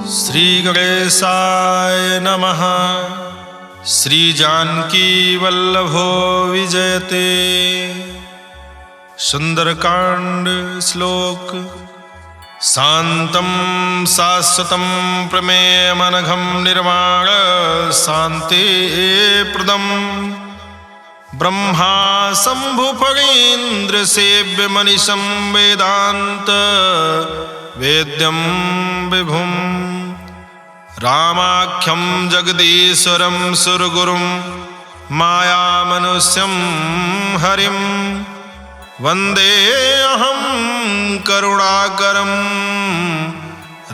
श्री गणेशाय नमः। श्री जानकी वल्लभो विजयते। सुंदरकांड श्लोक। शांतं शाश्वतं प्रमेयमनघं निर्वाण शांति प्रदं ब्रह्मा शंभुफणीन्द्र सेव्य मनीषं वेदांत वेद्यं विभुं रामाख्यं जगदीश्वरं सुरगुरुं मायामनुष्यं हरिं वंदे अहं करुणाकरं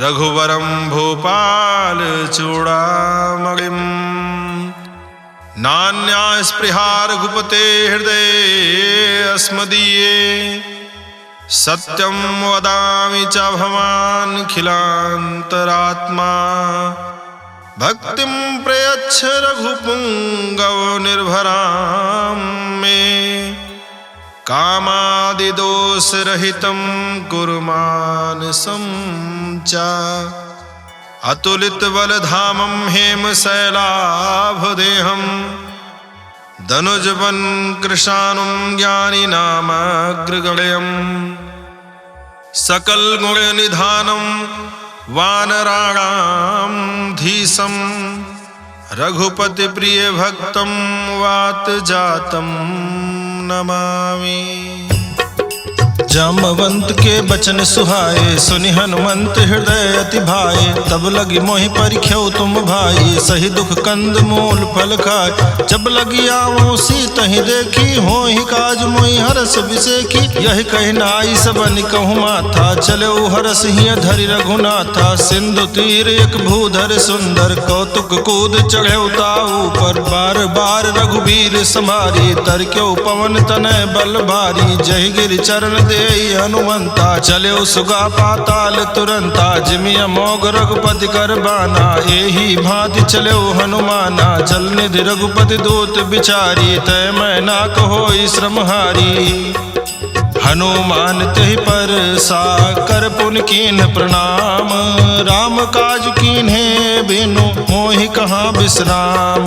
रघुवरं भूपाल चूड़ामणिं। नान्या स्पृहा रघुपते हृदये अस्मदीये सत्यं वदामि च भवानखिलान्तरात्मा। भक्तिं प्रयच्छ रघुपुङ्गव निर्भरां मे कामादिदोषरहितं कुरु मानसं च। अतुलितबलधामं हेमशैलाभदेहं धनुजवन् कृशानुं ज्ञानिनामग्रगण्यं सकलगुणनिधानं वानराणां धीशं रघुपतिप्रियभक्तं वातजातं नमामि। जामवंत के बचन सुहाए सुनि हनुमंत हृदय अति भाए। तब लगी मोहि परिख्यो तुम भाई सही दुख कंद मूल फल खाए। जब लगी आवो सीतहि देखी होहि काज मोहि हरस बिसेखी। यही कहि नाई सबनि कहु माथा चलो हरस हिय धरि रघुनाथा। सिंधु तीर एक भूधर सुंदर कौतुक कूद चढ़े ताऊ पर। बार बार रघुबीर समारी तरक्यो पवन तनय बल भारी। जय गिरि चरण दे हनुमंता चले सुगा पाताल तुरंता। जिमि अमोघ रघुपति कर बाना एही भांति चले हनुमाना। जल निधि रघुपति दूत बिचारी तय मैं ना कहो श्रम हारी। हनुमान तहि पर सा कर पुन कीन्ह प्रणाम। राम काज कीन्हे बिनु मोहि कहाँ विश्राम।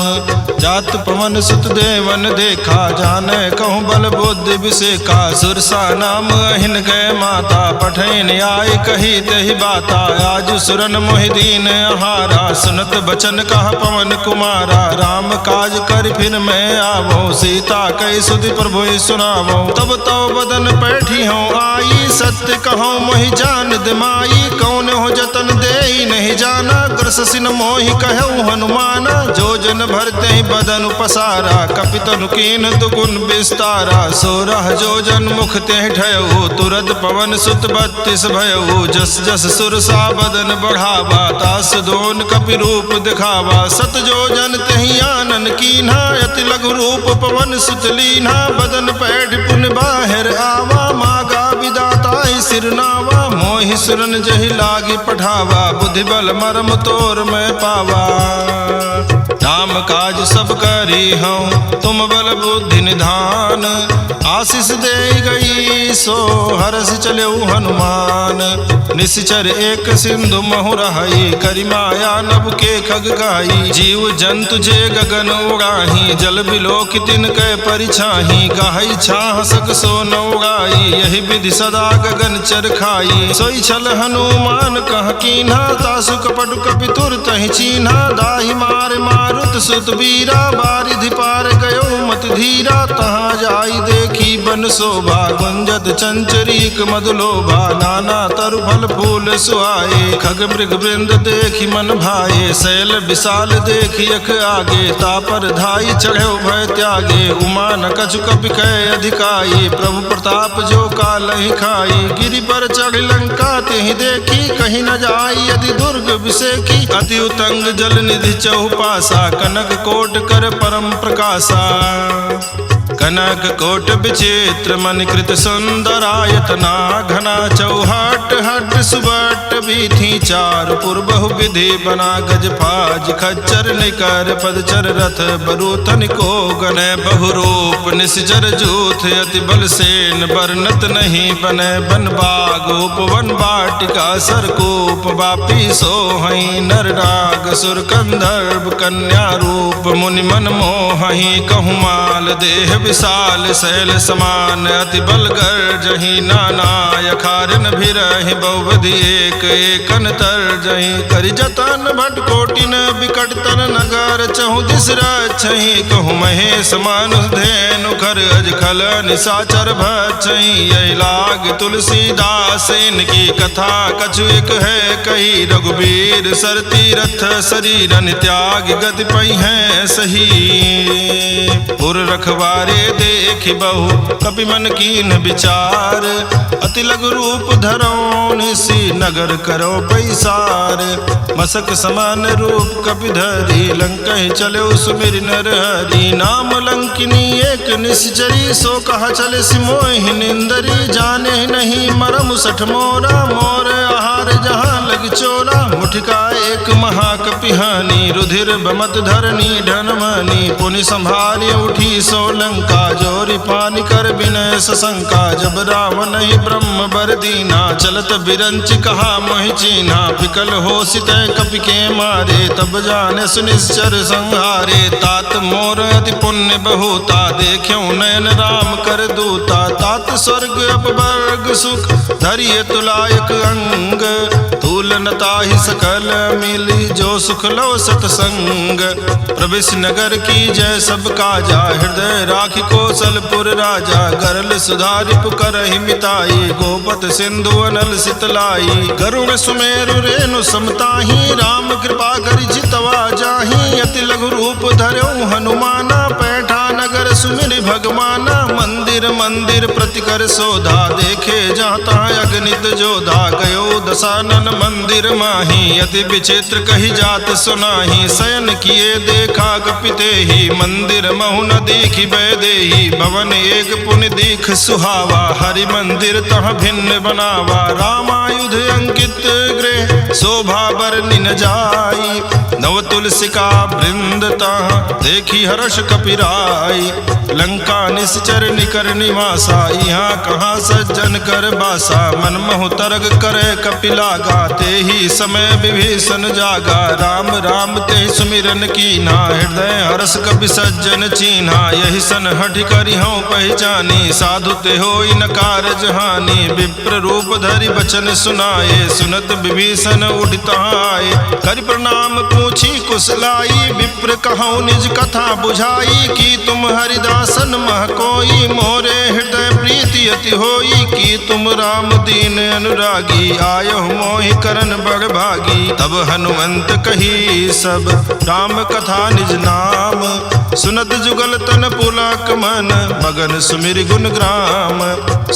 जात पवन सुत देवन देखा जाने कहूँ बल बुद्धि विसेखा। सुरसा नाम अहिन गए माता पठैन आय कही तहि बाता। आज सुरन मोहि दीन आहारा सुनत बचन कह पवन कुमारा। राम काज कर फिर मैं आवो सीता कई सुधि प्रभु सुनावो। तब तो बदन बैठी हूँ आई सत्य कहूँ मोहि जान दिमाई। कौन हो जतन दे नहीं जाना कृष्ण मोहि कहूँ हनुमाना। जो जन भरते ही बदन पसारा कपितनु कीन दुगुन विस्तारा। 16 जो जन मुख ते ठयऊ तुरत पवन सुत 32 भयऊ। जस जस सुरसा बदन बढ़ावा तास दोन कपि रूप दिखावा। 7 जो जन तहि आनन कीन्हा अति लघु रूप पवन सुत लीन्हा। बदन पैठ पुन बाहिर आवा मागा विदाता सिरनावा। मोहि सुरन जहि लागी पठावा बुद्धि बल मरम तोर मैं पावा। राम काज सब करी हूँ तुम बल बुद्धि निधान। आशीष दे गई सो हरस चले हनुमान। निश्चर एक सिंधु महु रहाई करि माया नभ के खग गाई। जीव जंतु जे गगन उड़ाही जल बिलोक तिन कै परिछाही। गाही छाह सक सो न उड़ाई यही विधि सदा गगन चर खाई। सोई छल हनुमान कह कीन्हा तासु कपटु कपि तुर तहि चीन्हा। दाहि मार मारुत सुत बीरा बारिधि पार गयो मत धीरा। तहाँ जाई देखी बन शोभा गुंजत चंचरीक मधुलोभा। नाना तरु फल फूल सुहाए खग मृग वृंद देखी मन भाए। शैल विशाल देखी अख आगे तापर धाई चढ़े भय त्यागे। उमा न कछु कपि कै अधिकाई प्रभु प्रताप जो कालहि खाई। गिरि पर चढ़ लंका तेहि देखी कहीं न जाई यदि दुर्ग विसेखी। अति उतंग जल निधि चहुपासा कनक कोट कर परम प्रकाशा। कनक कोट विचित्र मन कृत सुंदरायतना घना चौहट हट सुबट बीथी चार पूर्व विधि बना गज फाज खच्चर निकर पदचर रथ बरूथन को गने बहुरूप निश्चर जूथ अति बल सेन बरनत नहीं बने बन बाग उपवन वाटिका सरकूप वापी सोहई नर नाग सुर कंदर्भ कन्या रूप मुनि मन मोहई कहूमाल देह विशाल शैल समान अति बल गर्जहि नाना यखारन भिरहि बहुविधि एक एकन तरजहि करि जतन भट कोटिन बिकट तन नगर चहु दिस रक्षहि कहु महेश मानुष धेनु खर अज खल निशाचर भक्षहि यही लाग तुलसीदास इनकी कथा कछु एक है कही रघुबीर सर तीरथ शरीरन त्याग गति पई है सही पुर रखवारे देखि बहु कपि मन कीन विचार अति लघु रूप धरो निसी नगर करो पैसार मसक समान रूप कपि धरी लंकहि चलो सुमिर नर हरि नाम लंकिनी एक निश्चरी सो कहा चले सिमोहि निंदरी जाने नहीं मरम सठ मोरा मोर आहार जहाँ लग चोरा मुठिका एक महाकपिहानी रुधिर बमत धरनी ढनमनी पुनि संभाली उठी सो लंका जोरी पानी कर विनय सशंका जब रावण ही ब्रह्म बर दीना चलत बिरंच कहा मोहि चीन्हा विकल हो सितय कपि के मारे तब जाने सुनिश्चर संहारे तात मोर अति पुण्य बहुता देख्यो नयन राम कर दूता तात स्वर्ग अपवर्ग सुख धरिय तुलायक अंग तूलनता ही सकल मिली जो सुख लो सतसंग प्रवेश नगर की जय सब काजा हृदय राखी कौशलपुर राजा गरल सुधारि पुकरहि मिताई गोपत सिंधु अनल सितलाई गरुड़ सुमेरु रेणु समताही राम कृपा करि जितवा जाही अति लघु रूप धर्यो हनुमाना पैठा नगर सुमिर भगवाना मंदिर मंदिर प्रतिकर सोधा देखे जाता अगणित जोधा गयो दशानन मंदिर माही अति विचित्र कही जात सुनाही शयन किए देखा कपिते ही मंदिर महु न दीखि बैदेही भवन एक पुनि दीख सुहावा हरि मंदिर तह भिन्न बनावा रामायुध अंकित गृह शोभा बरनि न जाई नव तुलसिका वृंद तह देखी हर्ष कपिराई लंका निश्चर निकर निवासा यहाँ कहाँ सज्जन कर बासा मन मोह तरग करे कपिलागा ते ही समय विभीषण जागा राम राम ते सुमिरन कीन्हा हृदय हर्ष कपि सज्जन चीन्हा यही सन हठ करि हूँ पहचानी साधु ते होई न कारज हानि विप्र रूप धरि बचन सुनाए सुनत विभीषण उठित आए करि प्रणाम पूछी कुशलाई विप्र कहूँ निज कथा बुझाई की तुम हरिदासन मह कोई मोरे हृदय प्रीति अति होई की तुम राम दीन अनुरागी आयो मोहि करन बड़ भागी तब हनुमंत कही सब राम कथा निज नाम सुनत जुगल तन पुलक मन मगन सुमिर गुण ग्राम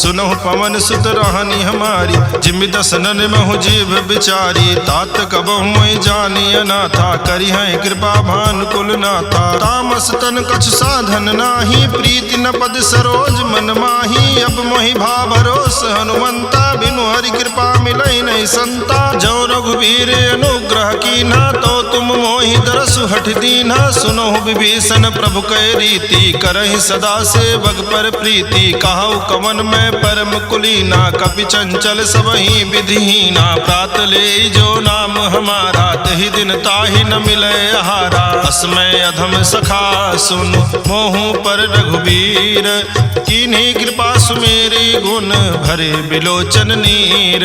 सुनहु पवन सुत रहनी हमारी जिमि दसनन महु जीव बिचारी तात कबहु मोहि जानी अनाथा करी है कृपा भान कुल नाथा तामस तन कछु साधन नाही प्रीति न पद सरोज मन माही अब मोहि भा भरोस हनुमंता बिनु हरि कृपा मिलई नहीं संता जो रघुवीर अनुग्रह कीन्हा तो तुम मोहि दरसु हठ दीन्हा सुनहु विभीषण प्रभु कै रीति करहि सदा सेवक पर प्रीति कहु कवन में परम कुलीना कपि चंचल सबहि विधिहीना प्रात ले जो नाम हमारा तहि दिन ताहि न मिले आहारा अस्मय अधम सखा सुन मोहु पर रघुबीर कीन्ही कृपा सुमेरी गुण भरे बिलोचन नीर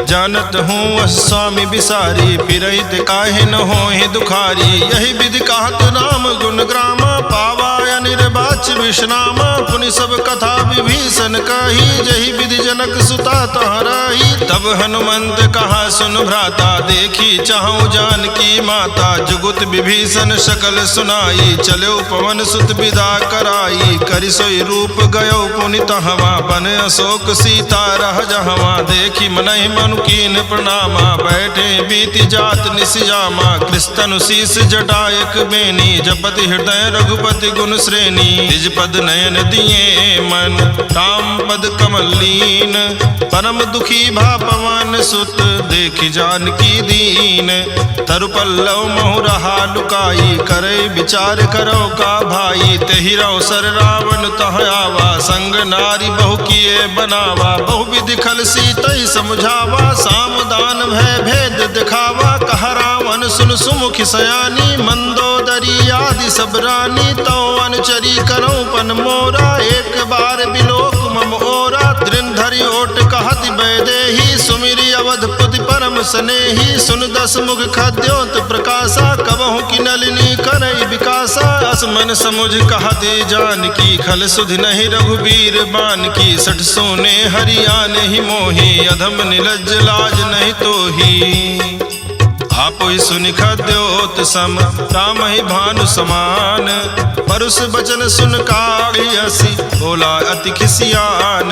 जानत हूँ स्वामी बिसारी फिरहित काहे न होहि दुखारी यही विधि कहत राम गुण ग्रामा पावा निर्वाच विश्रामा पुनि सब कथा विभीषण कही जही विधि जनक सुता तहराही तब हनुमंत कहा सुन भ्राता देखी चाहूं जानकी माता, जुगुत विभीषण सकल सुनाई, चलो पवन सुत विदा कराई, करि सोई रूप गयो पुनित हवा, बन अशोक सीता रह जहवा, देखी मनहि मनु कीन प्रणामा, बैठे बीति जात निसियामा, कृष्ण शीस जटायक बेनी, जपति हृदय रघुपति गुण श्रेणी, निज पद नयन दिए मन, राम पद कमल लीन, परम दुखी भा पवन सुत, देखि जानकी दीन, तरु पल्लव महु रहा लुकाई, करे विचार करो का भाई, तेहि अवसर रावण तह आवा, संग नारी बहु किए बनावा, बहु विधि खल सीतई समझावा, साम दान भय भेद दिखावा, कह रावण सुन सुमुखि सयानी, मंदोदरी आदि सब रानी, तो अनुचरी करो पन मोरा, एक बार बिलोक मम ओरा, दृढ़ धरि ओट कहति वैदेही, सुमिरि अवधपुति परम स्नेही, सुन दस मुख खद्योत प्रकाशा, कबहु की नलिनी करई विकासा, असमन समुझ कहते जानकी, खल सुधि नहीं रघुबीर बान की, सठ सोने हरियाण ही मोही, अधम निलज्ज लाज नहीं तोही, आपो ही सुनि खद्योत सम, राम ही भानु समान, परुष बचन सुन काढ़ी हसी, बोला अति खिसियान,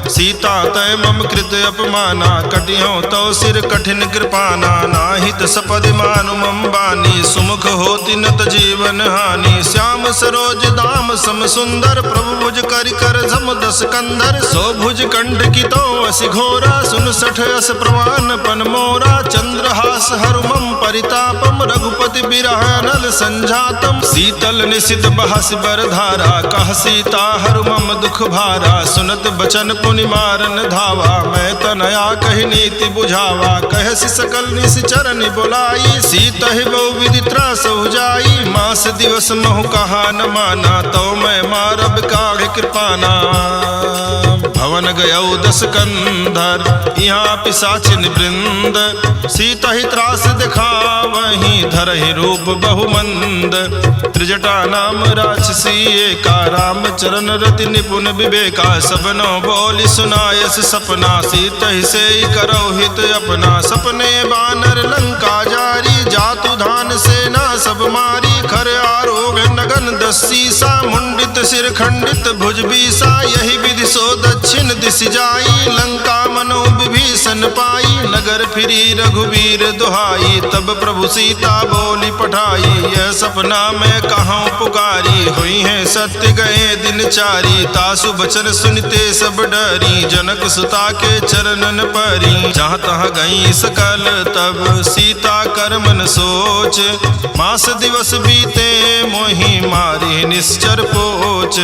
सीता तय मम कृत अपमाना, कटियो तो सिर कठिन कृपाना, नाहित सपदि मानु मम बानी, सुमुख होति नत जीवन हानि, श्याम सरोज दाम सम सुंदर, प्रभु भुज करि कर झम दस कंधर, सो भुज कंठ की तो असि घोरा, सुन सठ अस प्रवान पन मोरा, चंद्रहास हरु मम परितापम, रघुपति बिरह नल संजातम, शीतल निशित बहस बर धारा, कह सीता हरु मम दुख भारा, सुनत बचन पुनि मारन धावा, मैं तनया कहि नीति बुझावा, कहसि सकल निस चरण बुलाई, सीता ही बहु विधि त्रास जाई, मास दिवस महु कहा न माना, तो मैं मारब काढ़ कृपाना, भवन गयौ दस कंधर, यहाँ पिशाचिन वृंद, सीता ही त्रास दिखावहि, धरहि रूप बहुमंद, त्रिजटा नाम राक्षसी एका, राम चरण रति निपुण विवेका, सबनो बोली सुनायस सपना, सीता ही से करो हित अपना, सपने बानर लंका जारी, जातु धान सेना सब मारी, खर आरोग नगन दसीसा, मुंडित सिर खंडित भुज बीसा, यही विधि सो दक्षिण दिश जाई, लंका मनो विभीषण पाई, नगर फिरी रघुवीर दुहाई, तब प्रभु सीता बोली पठाई, यह सपना मैं कहाँ पुकारी, हुई है सत्य गए दिन चारी, तासु बचन सुनते सब डरी, जनक सुता के चरणन परी, जहाँ तहाँ गई सकल तब सीता कर मन सोच, मास दिवस बीते मोहि मारी निश्चर पोच,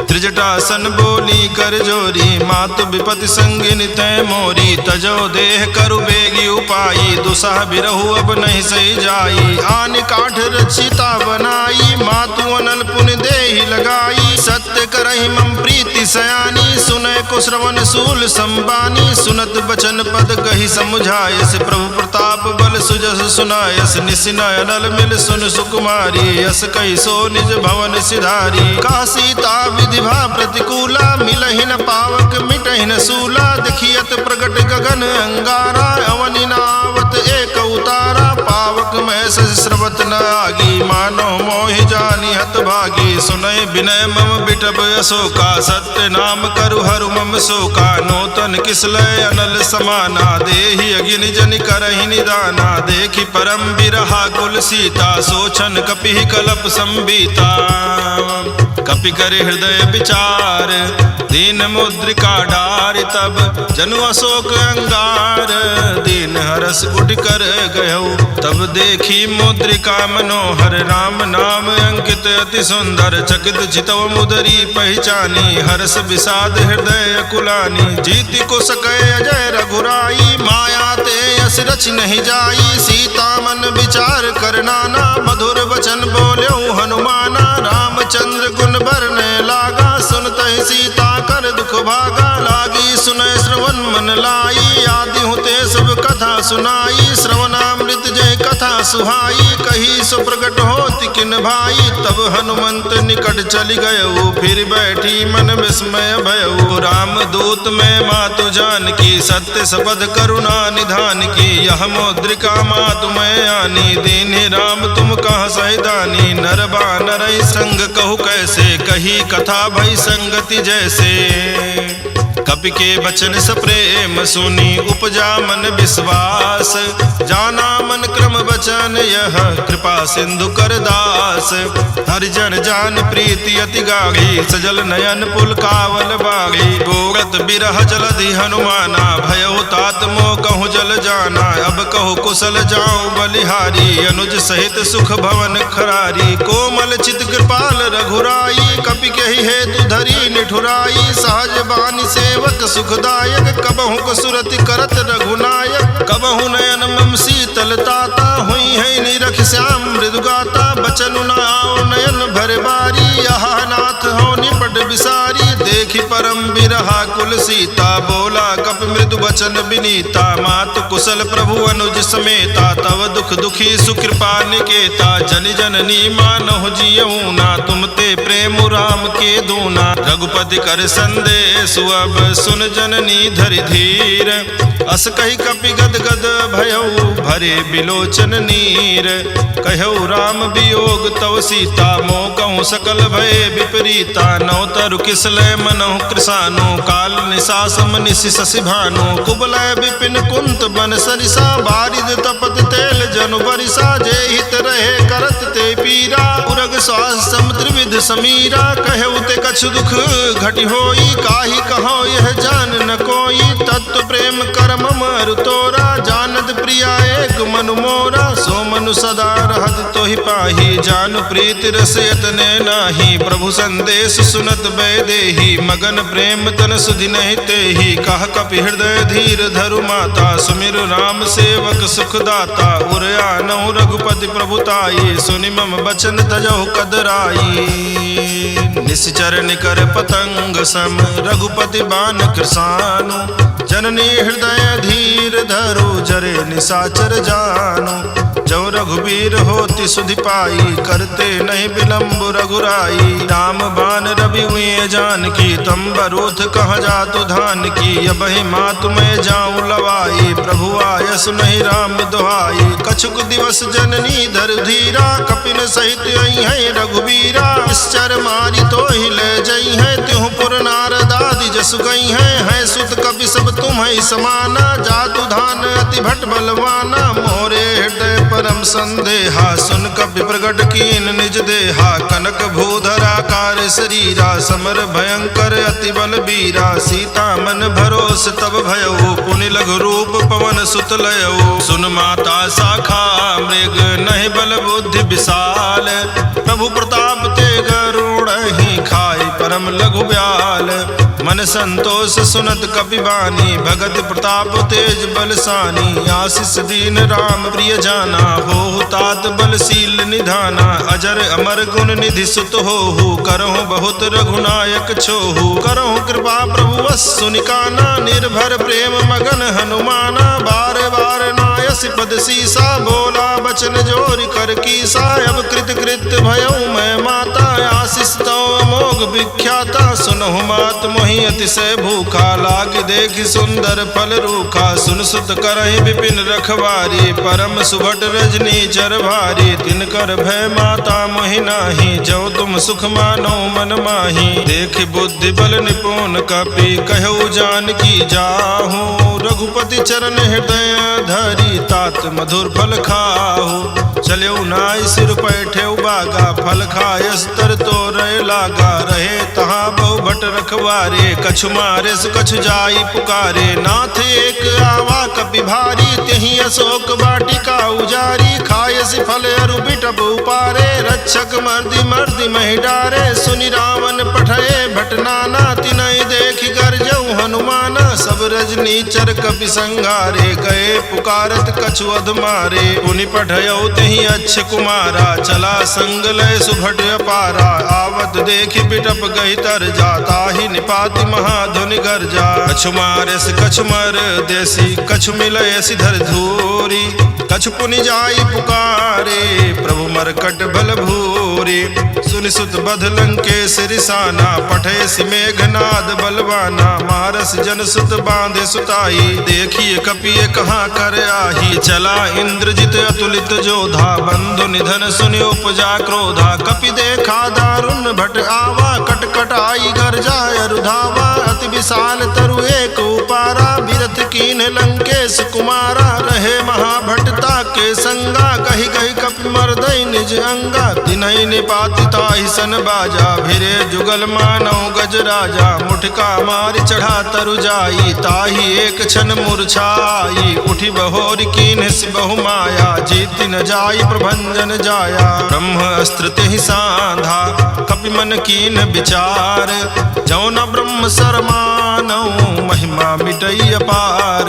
त्रिजटासन बोली कर जोरी, मातु विपति संगिन तय मोरी, तजो देह करु बेगी उपाई, दुसह बिरहु अब नहीं सही जाई, आन काठ रचिता बनाई, मातु अनल पुनि देहि लगाई, सत्य करहि मम प्रीति सयानी, सुनय को श्रवण सूल संबानी, सुनत बचन पद कहि समुझायस, प्रभु प्रताप बल सुजस सुनायस, निसिनय अनल मिल सुन सुकुमारी, यस कहि सो निज भवन सिधारी, का सीता विधि भा प्रतिकूला, मिलहि न पावक मिटहि न सूला, देखियत प्रगट गगन अंगारा, अवनि नावत एक उतारा, पावक में श्रवत न आगी, मानो मोहि जानी हत भागी, सुनय विनय मम बिटब अशोका, सत्य नाम करु हरु मम शोका, नूतन किसलय अनल समाना, देहि अगिन जन करहि निदाना, देखि परम बिरहा कुल सीता, सोचन कपि कलप संबीता, कपि कर हृदय विचार, दीन मुद्रिका डारि, तब जनु अशोक अंगार, दीन हरस उठ कर गयो, तब देखी मुद्रिका मनोहर, राम नाम अंकित अति सुंदर, चकित चितव मुदरी पहचानी, हर्ष विषाद हृदय अकुलानी, जीति को सकै अजय रघुराई, माया ते यस रच नहीं जाई, सीता मन विचार कर नाना, मधुर वचन बोल्यो हनुमाना, रामचंद्र गुण बरने लागा, सुनत ही सीता कर दुख भागा, लागी सुनय श्रवण मन लाई, आदि होते सब कथा सुनाई, श्रवणामृत जय कथा सुहाई, कही सो प्रगट होति किन भाई। तब हनुमंत निकट चली गयऊ, फिर बैठी मन विस्मय भयऊ। राम दूत में मातु जान की, सत्य सबद करुणा निधान की। यह मुद्रिका मातु मैं आनी, दीन्हि राम तुम कहाँ सहिदानी। नर बानर संग कहु कैसे, कही कथा भई संगति जैसे। कपि के बचन सप्रेम सुनी, उपजा मन विश्वास। जाना मन क्रम बचन यह, कृपा सिंधु कर दास। हरिजन जान प्रीति अति गाढ़ी, सजल नयन पुलकावल बागी। बोरत बिरह जलधि हनुमाना, भयो तात मोह कहूँ जल जाना। अब कहु कुशल जाऊं बलिहारी, अनुज सहित सुख भवन खरारी। कोमल चित कृपाल रघुराई, कपि कहि हेतु धरी निठुराई। सहज बानी सेवक सुखदायक, कबहु कसुरति करत रघुनायक। कबहु नयन मम शीतल ताता, हुई है निरख श्याम मृदुगाता। बचनु न आओ नयन भर बारी, यहाँ नाथ हो निपट विसारी। देखि परम बिरहा कुल सीता, बोला कपि मृदु बचन विनीता। मातु कुशल प्रभु अनुज समेता, तव दुख दुखी सुकृपा निकेता। जनि जननी मानहु जियऊ ना, तुम ते प्रेम राम के दूना। रघुपति कर संदेश अब सुन जननी धरि धीर। अस कही कपि गद गद भयऊ, भरे बिलोचन नीर। कहऊ राम वियोग तव सीता, मोह कहूँ सकल भय विपरीता। नौ तरु किसलय मनहु कृसानु, काल निशा सम निशि शशि भानु। कुबलय विपिन कुंत बन सरिसा, बारिद तपत तेल जनु बरिसा। जे हित रहे करत ते पीरा, उरग श्वास समुद्र विध समीरा। कहऊ ते कछु दुख घटि होई, काहि कहो यह जान न कोई। तत्व प्रेम करम मरु तोरा, जानत प्रिया एक मनु मोरा। सो मनु सदा रहत तोहि पाही, जानु प्रीति रस यतने नाही। प्रभु संदेश सुनत बैदेही, मगन प्रेम तन सुधि नहीं तेहि। कह कपि हृदय धीर धरु माता, सुमिरु राम सेवक सुखदाता। उर आनहु रघुपति प्रभुताई, सुनि मम बचन तजहु कदराई। निश्चर निकर पतंग सम, रघुपति बान कृसानु। जननी हृदय धीर धरु, जरे निशाचर जानु। जो रघुबीर होति सुधि पाई, करते नहीं विलम्ब रघुराई। राम बान रवि हुए जान की, तम बरूथ कह जातु धान की। अबहि मातु मैं जाऊं लवाई, प्रभु आयस नहीं राम दुहाई। कछुक दिवस जननी धर धीरा, कपिन सहित आई है रघुबीरा। निश्चर मारी तो ही ले जई है, त्यों पुर नारदादि जसु गई है। सुत कपि सब तुम ही समाना, जातु धान अति भट बलवाना। मोरे हृदय परम संदेहा, सुन कपि प्रगट कीन निज देहा। कनक भूधरा कार शरीरा, समर भयंकर अति बल बीरा। सीता मन भरोस तब भयऊ, पुनि लघु रूप पवन सुत लयऊ। सुन माता शाखा मृग, नहीं बल बुद्धि विशाल। प्रभु प्रताप ते गरुड़ ही, खाई परम लघु ब्याल। मन संतोष सुनत कपि बानी, भगत प्रताप तेज बलसानी। आशीष दीन राम प्रिय जाना, हो तात बलशील निधाना। अजर अमर गुण निधि सुत होहु, करहु बहुत रघुनायक छोहु। करहु कृपा प्रभु वस सुनिकाना, निर्भर प्रेम मगन हनुमाना। बार बार नायस पद सीसा, बोला बचन जोरि कर कीसा। अब कृत कृत भयऊ मैं माता, आशीष तो अमोघ विख्याता। सुनहु मात मोहि अतिशय भूखा, लाग देखि सुंदर फल रूखा। सुन सुत करहि विपिन रखवारी, परम सुभट रजनी चर भारी। तिनकर भय माता मोहि नाही, जो तुम सुख मानो मन माही। देख बुद्धि बल निपुण कपि, कहु जानकी जाहू। रघुपति चरण हृदय धरी, तात मधुर फल खाहू। चलेऊ नाई सिर पैठे बागा, फल खायस तर तो रहे लागा। रहे तहाँ बहु भट रखवारे, कछु मारे कछु जाई पुकारे। नाथ एक आवा कपि भारी, तेहि अशोक वाटिका उजारी। खायस फल अरु बिटप उपारे, रक्षक मर्दि मर्दि महि डारे। सुनि रावण पठये भट नाना, तिनहि देखि गरजऊ हनुमाना। सब रजनी चर कपि संघारे, गए पुकारत कछु अध मारे। पुनि पठयऊ तेहि अच्छ कुमारा, चला संग लय सुभट अपारा। आवत देखि बिटप गहि तर जा, ताहि निपाति महाधुनि गर्जा। कछु मारेस कछु मर देसी, कछु मिलय सिधर धूरी। कछु पुनि जाई पुकारे, प्रभु मरकट बल भूरे। सुनि सुत बध लंकेश रिसाना, पठे सि मेघनाद बलवाना। मारस जन सुत बांधे सुताई, देखिए कपिए कहाँ कर आही। चला इंद्रजित अतुलित जोधा, बंधु निधन सुनि उपजा क्रोधा। कपि देखा दारुण भट आवा, कटकट आई गर्जाय रुधावा। अति विशाल तरु एक उपारा, बिरथ कीन लंकेश कुमारा। रहे महाभटता के संगा, कही कही कपि मर्दई निज अंगा। तिन्हि निपाति ताहि सन बाजा, भिरे जुगल मानव गज राजा। मुठका मारि चढ़ा तरु जाई, ताहि एक क्षण मूर्छाई। उठि बहोर कीन्ह सि बहु माया, जीति न जाई प्रभंजन जाया। ब्रह्म अस्त्र तेहि साधा, कपि मन कीन्ह विचार। जौ न ब्रह्म सरमानौ, महिमा मिटई अपार।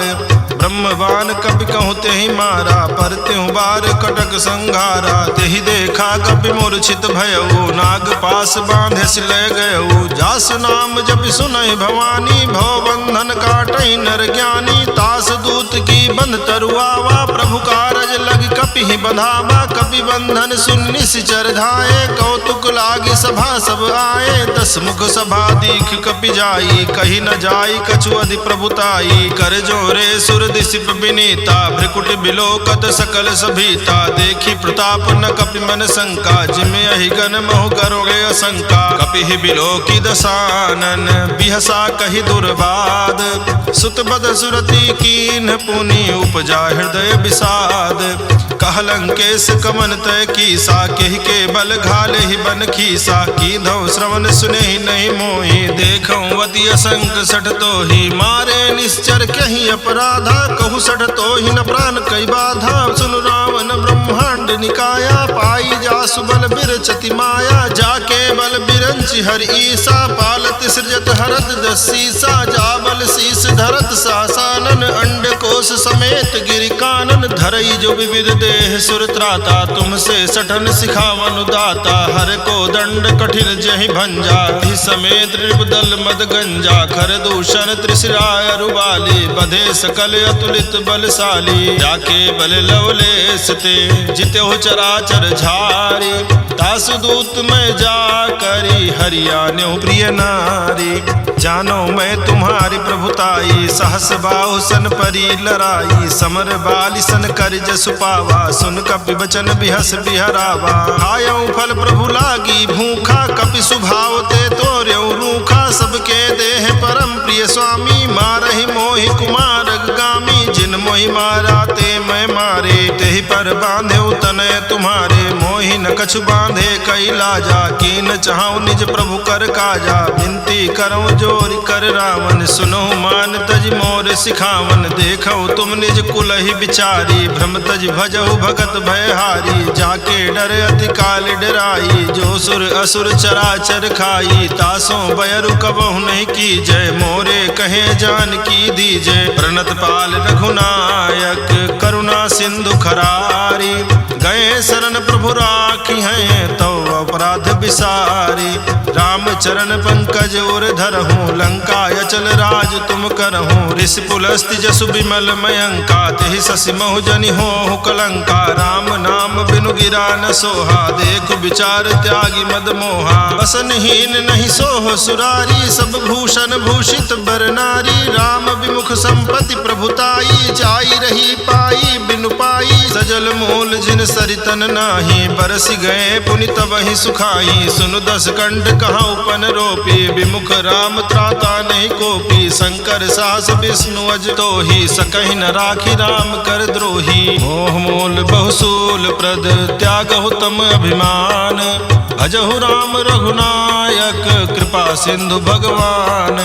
ब्रह्मवान कपि कहूँ तेहि मारा, पर त्यों बार कटक संघारा। तेहि देखा कपि मूर्छित भयउ, नाग पास बांधे सि ले गयउ। जासु नाम जपि सुनहि भवानी, भव बंधन काटहि नर ज्ञानी। तास दूत की बंध तरुआवा, प्रभु कारज लग कपि ही बंधावा। कपि बंधन सुन निश्चर धाये, कौतुक लागी सभा सब आए। दस मुख सभा दीख कपि जाई, कही न जाई कछु अधि प्रभुताई। कर जोरे सुर दिसिप विनीता, भ्रिकुट बिलोकत सकल सभीता। देखी प्रताप न कपि मन शंका, जिमे अहिगन महु करोगे असंका। कपि ही बिलोकी दसानन, बिहसा कही दुर्बाद। सुत बद सुरति कीन्ह पुनि, उपजा हृदय विषाद। कह लंकेश कमन तय कीसा, केहि के बल घाले ही बन खीसा। कीधौ श्रवण सुनेहि नहीं मोहि, देखऊं अति असंक सठ तोहि। मारे निश्चर कहीं अपराधा, कहु सठ तोहि न प्राण कई बाधा। सुन रावण ब्रह्मांड निकाया, पाई जासु बल बिरचति माया। जाके बल बिरंचि हर ईसा, पालत सृजत हरत दसीसा। जा बल शीस धरत सासानन, अंड कोश समेत गिरि कानन। धरई जो विविध देह सुर त्राता, तुमसे सठन सिखावन दाता। हर को दंड कठिन जहि भंजा, ही समेत नृपदल मद गंजा। खर दूषण त्रिशिराय रुबाली, बधे सकल अतुलित बलशाली। जाके बल लवलेश ते, जित्यो चराचर झारी। तासु दूत में जा करी, हरियाण्यो प्रिय नारी। जानो मैं तुम्हारी प्रभुताई, सहस बाहु सन परी लराई। समर बाली सन कर जसु पावा, सुन कपि बचन बिहस बिहरावा। खायऊ फल प्रभु लागी भूखा, कपि सुभाव ते तोर्यऊ रूखा। सबके देह परम प्रिय स्वामी, मारहि मोहि कुमार गामी। जिन मोहि मारा ते मैं मारे, तेहि पर बांधे तनय तुम्हारे। मोहि न कछु बांधे कई लाजा, कीन चाहूं निज प्रभु कर काजा। विनती करऊं जोरि कर रावण, सुनो मान तज मोर सिखावन। देखो तुम निज कुल ही विचारी, भ्रम तज भजहु भगत भयहारी। जाके डर अति काल डराई, जो सुर असुर चराचर खाई। तासों बयरु कबहु नहीं की जय, मोरे कहे जान की दीजय। प्रणत पाल रघुनायक, करुणा सिंधु खरारी। गए शरण प्रभु राखी हैं, तो अपराध विसारी। राम चरण पंकज उर धरहूँ, लंका अचल राज तुम करहूँ। ऋषि पुलस्ति जसु विमल मयंका, तेहि शशि महु जनि होहु कलंका। राम नाम बिनु गिरा न सोहा, देख विचार त्यागी मद मोहा। बसनहीन नहीं सोह सुरारी, सब भूषण भूषित बर नारी। राम विमुख संपत्ति प्रभुताई, जाई रही पाई बिनु पाई। सजल मूल जिन सरितन नाही, बरस गए पुनि तबहि सुखाई। सुनु दस कंठ कहाँ उपन रोपी, विमुख राम त्राता नहीं कोपी। शंकर सास विष्णु अज तोहि, सकहि न राखी राम कर द्रोही। मोह मूल बहुसूल प्रद, त्यागहु तम अभिमान। भजहु राम रघुनायक, कृपा सिंधु भगवान।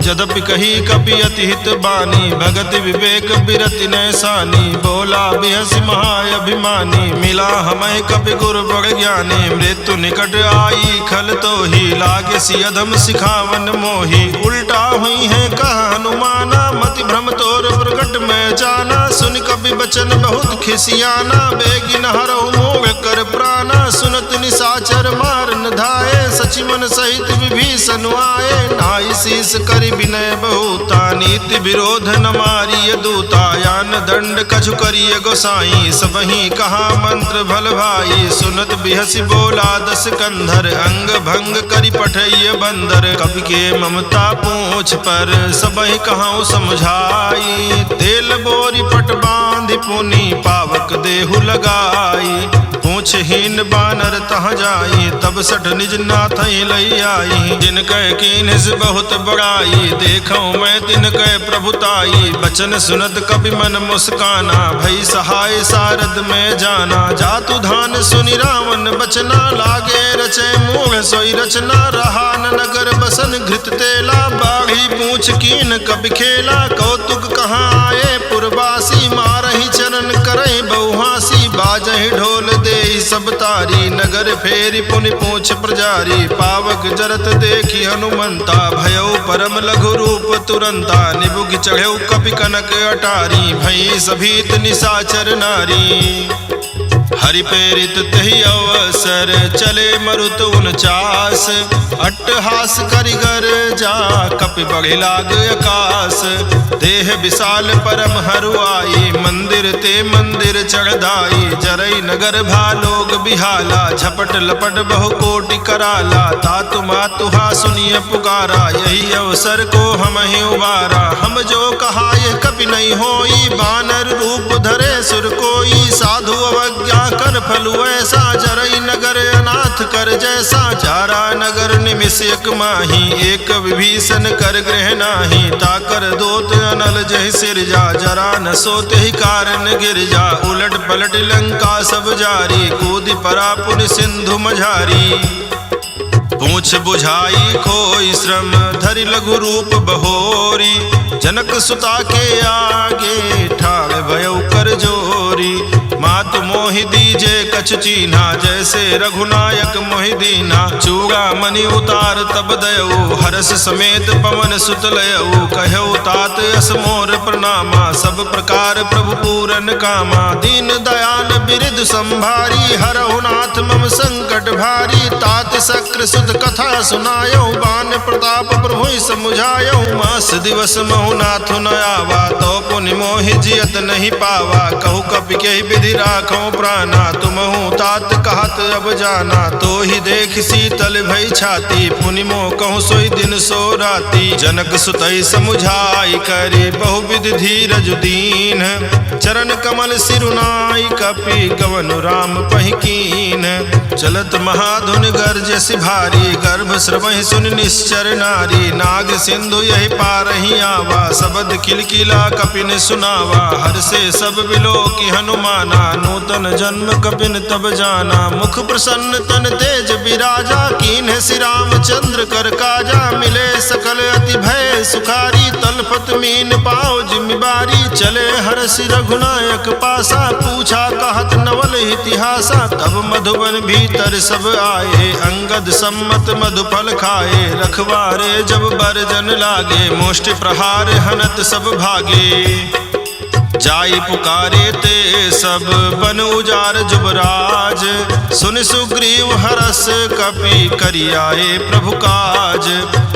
यद्यपि कही कपि अति हित बानी, भगति विवेक बिरति नैसानी। बोला बिहसि महाअभिमानी, मिला हमें कपि गुरु बड़ ज्ञानी। मृत्यु निकट आई खल तोहि, लागे सि अधम सिखावन मोहि। उल्टा हुई है कह हनुमाना, मति भ्रम तोर प्रगट में जाना। सुन कपि बचन बहुत खिसियाना, बेगिन हरहु मोह कर प्राणा। सुनत निशाचर मार न धाये, सचि पवन सहित विभीषण आए, नाई शीस करि विनय बहुता, नीति विरोध न मारिय दूता, यान दंड कछु करिय गोसाई, सबहि कहा मंत्र भल भाई, सुनत बिहसि बोला दस कंधर, अंग भंग करि पठैय बंदर, कवि के ममता पूछ पर सबहि कहूँ समझाई, तेल बोरी पट बांधि पुनि पावक देहु लगाई, पूछहीन बानर तह जाई, तब सठ निज नाथ लई आई, जिन कह कीन्ह बहुत बड़ाई, देखो मैं तिन कह प्रभुताई, बचन सुनत कपि मन मुस्काना, भई सहाय सारद में जाना, जातु धान सुनि रावण बचना, लागे रचे मूढ़ सोई रचना, रहा न नगर बसन घृत तेला, बाढ़ी पूछ कीन कपि खेला, कौतुक कहाँ आए पुरवासी, मारहि चरण करहि बहुहासी, बाजहि ढोल देहि सब तारी, नगर फेरि पुनि पूछ प्रजारी, पावक जरत देखि हनुमंता, भयउ परम लघु रूप तुरंता, निबुघ चढ़ेउ कपि कनक अटारी, भई सभीत निशाचर नारी, हरि प्रेरित तहि अवसर, चले मरुत 49, अट्टहास करिगर जा, कपि बढ़ि लाग आकाश, देह विशाल परम हरुआई, मंदिर ते मंदिर चढ़दाई, जरई नगर भालोग बिहाला, झपट लपट बहु कोटि कराला, तातु मातुहा सुनिय पुकारा, यही अवसर को हम ही उबारा, हम जो कहा यह कपि नहीं होई, बानर रूप धरे सुर कोई, साधु अवज्ञा कर फलु ऐसा, जरई नगर अनाथ कर जैसा, चारा नगर निमिष एक माही, एक विभीषण कर गृह नाही, ताकर दोत अनल जहि सिरजा, जरा न सोते ही कारण गिर जा, उलट पलट लंका सब जारी, कूदि परा पुनि सिंधु मझारी, पूछ बुझाई खोई श्रम, धरि लघु रूप बहोरी, जनक सुता के आगे ठाड़ भयउ कर जोरी, मातु मोहि दीजे कछु चीन्हा, जैसे रघुनायक मोहि दीना, चूड़ा मणि उतार तब दयऊ, हरस समेत पवन सुत लयऊ, कहऊ तात अस मोर प्रणामा, सब प्रकार प्रभु पूरन कामा, दीन दयाल बिरिद संभारी, हरहु नाथ मम संकट भारी, तात शक्र सुत कथा सुनायऊ, बान प्रताप प्रभु समुझायऊ, मास दिवस महु नाथु न आवा, तो पुनि मोहि जियत नहीं पावा, कहु कपि के विधि राखो प्राणा, तुमहु तात कहत अब जाना, तो ही देख शीतल भई छाती, पुनि मोह कहूँ सोई दिन सो राती, जनक सुतई समुझाई करी, बहुविध धीरज दीन, चरण कमल सिरुनाई, कपि कवनु राम पहिकीन, चलत महाधुन गर्जसि भारी, गर्भ श्रवहि सुनि निश्चर नारी, नाग सिंधु यही पारहि आवा, शबद किलकिला कपिन सुनावा, हर से सब बिलोकि हनुमाना, नूतन जन्म कपिन तब जाना, मुख प्रसन्न तन तेज विराजा, कीन्ह श्री रामचंद्र कर काजा, मिले सकल अति भय सुखारी, तलपत मीन पाओ जिम्मेवारी, चले हर्षि रघुनायक पासा, पूछा कहत नवल इतिहासा, तब मधुबन भीतर सब आए, अंगद सम्मत मधुफल खाए, रखवारे जब बरजन लागे, मुष्टि प्रहार हनत सब भागे, जाई पुकारे ते सब बन उजार जुबराज, सुन सुग्रीव हरस कपि करियाए प्रभु काज,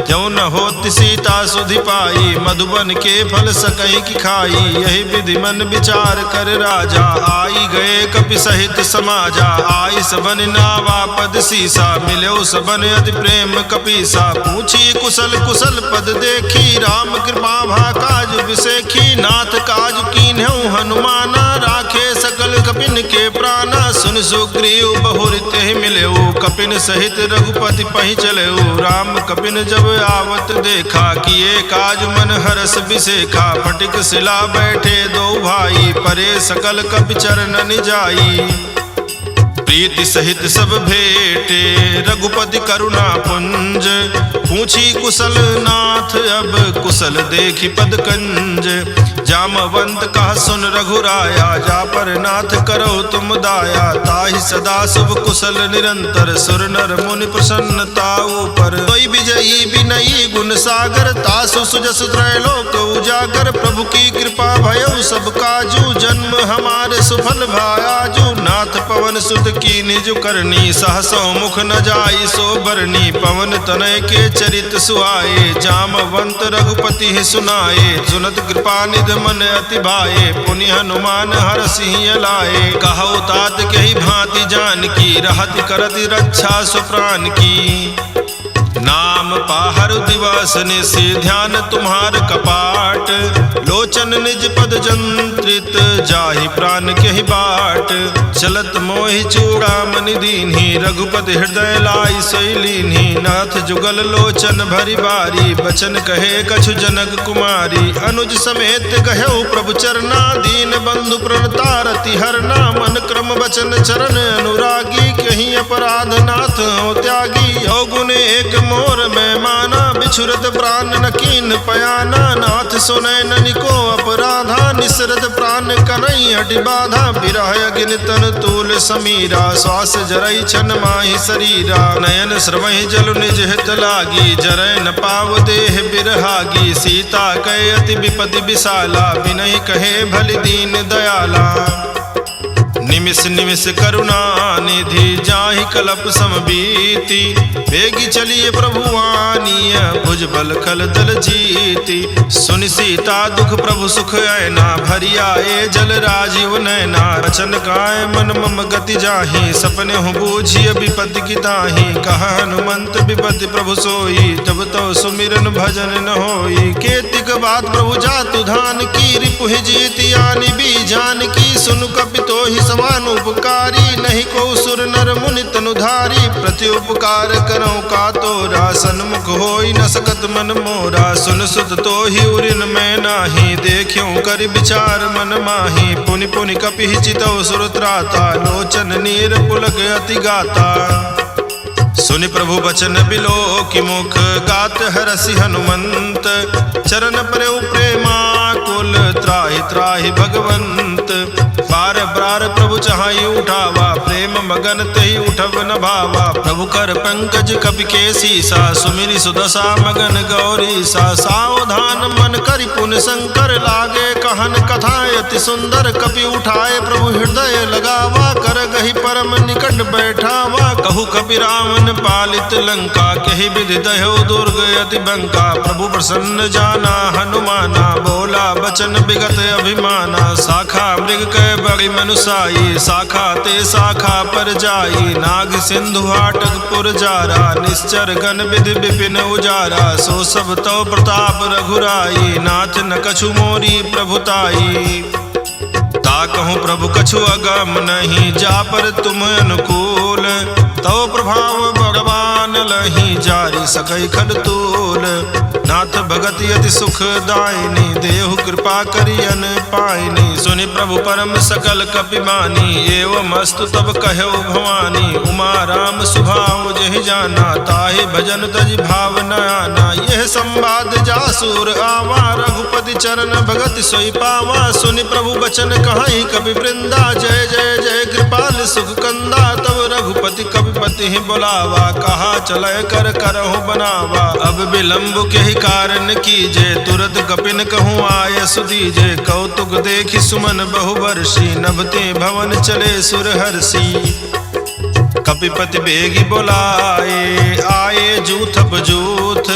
त्यों न होति सीता सुधि पाई, मधुबन के फल सकई की खाई, यही विधि मन विचार कर राजा, आई गए कपि सहित समाजा, आई सबन नावा पद सीसा, मिलो सबन अति प्रेम कपीसा, पूछी कुशल कुशल पद देखी, राम कृपा भा काज विसेखी, नाथ काज कीन्हु हनुमाना, राखे सकल कपिन के प्राणा, सुन सुग्रीव बहुरित ही मिलेऊ, कपिन सहित रघुपति पहि चलेऊ, राम कपिन जब आवत देखा, किए काज मन हरस बिसेखा, फटिक शिला बैठे दो भाई, परे सकल कपि चरणन जाई, प्रीति सहित सब भेटे रघुपति करुणा पुंज, पूछी कुशल नाथ अब कुशल देखी पद कंज, जामवंत कहा सुन रघुराया, जा पर नाथ करो तुम दाया, ताहि सदा शुभ कुशल निरंतर, सुर नर मुनि प्रसन्नता ऊपर, कोई विजयी विनयी गुण सागर, तासु सुजस त्रैलोक उजागर, प्रभु की कृपा भयउ सब काजू, जन्म हमारे सुफल भायाजू, नाथ पवन सुत की निज करनी, सहसो मुख न जाई सो बरनी, पवन तनय के चरित सुहाए, जामवंत रघुपति ही सुनाए, सुनत कृपा निध मन अति भाए, पुनि हनुमान हरषि लाए, कहु तात कही भांति जानकी, रहति करति रक्षा सुप्राण की, नाम पाहर दिवस निशि ध्यान तुम्हार कपाट, लोचन निज पद जंत्रित जाहि प्राण केहि बाट, चलत मोहि चूड़ामणि दीन्हि, रघुपति हृदय लाई सोई लीन्हि, नाथ जुगल लोचन भरि बारी, बचन कहे कछु जनक कुमारी, अनुज समेत कहु प्रभु चरना, दीन बंधु प्रणतारति हरना, मन क्रम वचन चरण अनुरागी, कहीं अपराध नाथ हो त्यागी, अवगुण एक मोर में माना, बिछुरत प्राण न कीन पयाना, नाथ सुनय ननिको अपराधा, निसरत प्राण कनई हटि बाधा, बिरह अग्नि तन तूल समीरा, श्वास जरई छन माहि शरीरा, नयन स्रवहि जल निज हित लागी, जरय न पाव देह बिरहागी, सीता कहे अति विपति विशाला, बिनहि कहे भलि दीन दयाला, निमिष निमिष करुणा निधि जाहि कलप समबीति, बेगी चलिए प्रभु आनीय भुज बल खल दल जीति, सुनि सीता दुख प्रभु सुख ऐना, भरि आए जल राजीव नैना, रचन काय मन मम गति जाहि, सपने हो बूझिय विपत्ति की ताहि, कहा हनुमंत विपत्ति प्रभु सोई, तब तो सुमिरन भजन न होई, केतिक बात प्रभु जातु धान की, रिपु जीति आनि बी जान की, सुनु कपितो ही समान उपकारी, नहीं को सुर नर मुनि तनुधारी, प्रति उपकार करो का तोरा, सन्मुख होई न सकत मन मोरा, सुन सुत तो ही उरिन मैं नाही, देखियो कर विचार मन माही, पुनि पुनि कपि चितौ सुर त्राता, लोचन नीर पुलक अति गाता, सुनि प्रभु बचन बिलो की मुख, गात हरषि हनुमंत, चरण प्रभु प्रेमाकुल, त्राहि त्राहि भगवंत, बार बार प्रभु चाहि उठावा, प्रेम मगन तहि उठब न भावा, प्रभु कर पंकज कपि के सीसा, सुमिरि सुदशा मगन गौरीसा, सावधान मन करि पुन शंकर, लागे कहन कथा अति सुंदर, कपि उठाए प्रभु हृदय लगावा, कर गहि परम निकट बैठावा, कहु कपि रावण पालित लंका, कहि विधि दह्यो दुर्ग अति बंका, प्रभु प्रसन्न जाना हनुमाना, बोला बचन विगत अभिमाना, शाखा मृग कह बड़ी मनुसाई, शाखा ते शाखा पर जाई, नाग सिंधु हाटक पुर जारा, निश्चर गण विधि विपिन उजारा, सो सब तो प्रताप रघुराई, नाथ न कछु मोरी प्रभुताई, ताकहु प्रभु कछु अगम नहीं, जा पर तुम अनुकूल, तो प्रभाव भगवान लही, जारी सकै खडतूल, नाथ भगति अति सुख दायिनी, देहु कृपा करियन पायनी, सुनि प्रभु परम सकल कपि मानी, एवं अस्तु तब कहौ भवानी, उमा राम सुभाव जहि जाना, ताहि भजन तज भाव न आना, यह संवाद जासुर आवा, रघुपति चरण भगति सोई पावा, सुनि प्रभु बचन कहाई कवि वृंदा, जय जय जय कृपाल सुख कंदा, तब रघुपति कविपति ही बुलावा, कहा चलय कर करहु बनावा, अब विलंब के ही कारण कीजे, तुरत कपिन कहूँ आय सुदीजे, कौतुक देखि सुमन बहुवर्षी, नभते भवन चले सुरहर्षि, कपिपति बेगी बोलाए, आए जूथ बजूथ,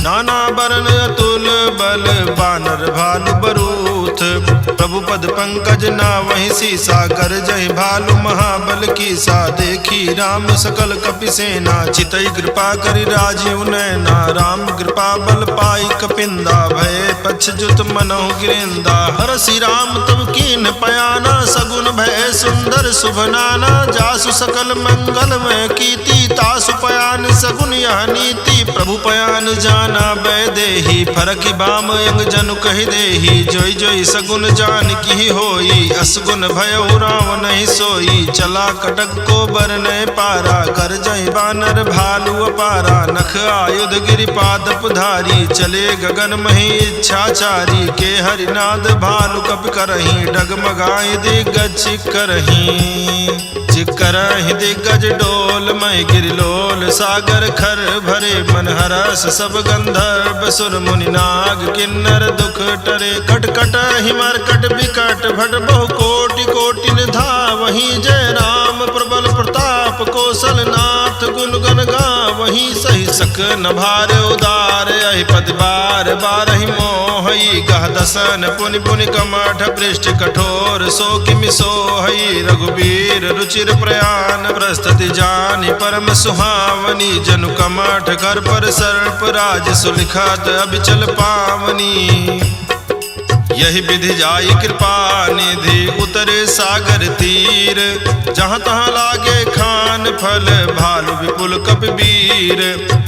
नाना बरन अतुल बल, बानर भालु बरूथ, प्रभु पद पंकज ना वही सीसा, कर जय भालु महाबल कीसा, देखी राम सकल कपि सेना, चितई कृपा करि राजीव नैना, राम कृपा बल पाई कपिंदा, भय पक्षजुत मनहु गिरिंदा, हरषि राम तब कीन पयाना, सगुन भय सुंदर शुभ नाना, जासु सकल मंगल में कीति, तासु पयान सगुन यह नीति, प्रभु पयान जाना बैदेही, फरकि बाम अंग जनु कहि देही, जोई जोई सगुन जान की होई, असगुन भयउ राम नहीं सोई, चला कटक को बर नहीं पारा, कर जय बानर भालु अपारा, नख आयुध गिरिपादप धारी, चले गगन मही इच्छाचारी, के हरिनाद भालु कपि करही, डगमगाई दिग्गज करही, चिकरहि दिग्गज डोल मय गिरिलोल, सागर खर भरे मन हरस, सब गंधर्व सुर मुनि नाग, किन्नर दुख टरे, कटकट हिमरकट विकट भट, बहु कोटि कोटि निधा, वहीं जय राम प्रबल कौशलनाथ गुण गण गावहीं सही सक न भार उदार अहि पद बार बारहि मोहई गह दसन पुनि पुनि कमठ पृष्ठ कठोर सो किमि सोहई रघुबीर रुचिर प्रयाण प्रस्तुति जानि परम सुहावनी जनु कमठ कर पर सर्प राज सुलिखत अबिचल पावनी यही विधि जाई कृपा निधि उतरे सागर तीर जहाँ तहाँ लागे खान फल भालु विपुल कपिवीर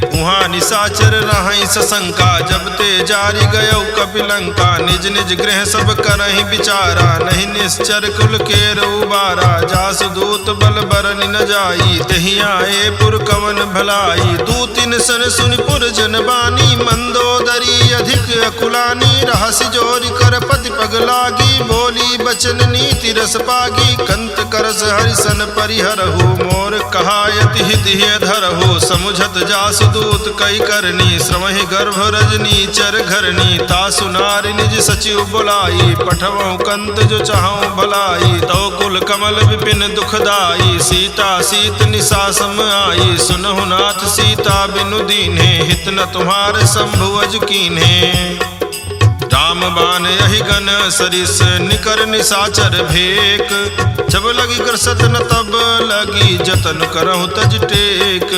उहाँ निशाचर रहई सशंका जब ते जारी गयो कपिलंका निज निज गृह सब करहि विचारा नहीं निश्चर कुल के उबारा जासु दूत बल बरन न जाई तहि आए पुर कवन भलाई दूतिन सन सुनि पुर जन बानी मंदोदरी अधिक अकुलानी रहसि जोरि कर पति पग लागी बोली बचन नीति रस पागी कंत करस हरिसन परिहरहु मोर कहायति हित धरहु समुझत जासु दूत कई करनी श्रमहि गर्भ रजनी चर घरनी तासु नारी निज सचिव बुलाई पठवहु कंत जो चाहूं भलाई तो कुल कमल विपिन दुखदाई सीता सीत निशा सम आई सुनहु नाथ सीता बिनु दीन्हे हित न तुम्हारे शंभुअज कीन्हे राम बान यही गन सरिस निकर निशाचर भेक जब लगी कर सतन तब लगी जतन करहु तज टेक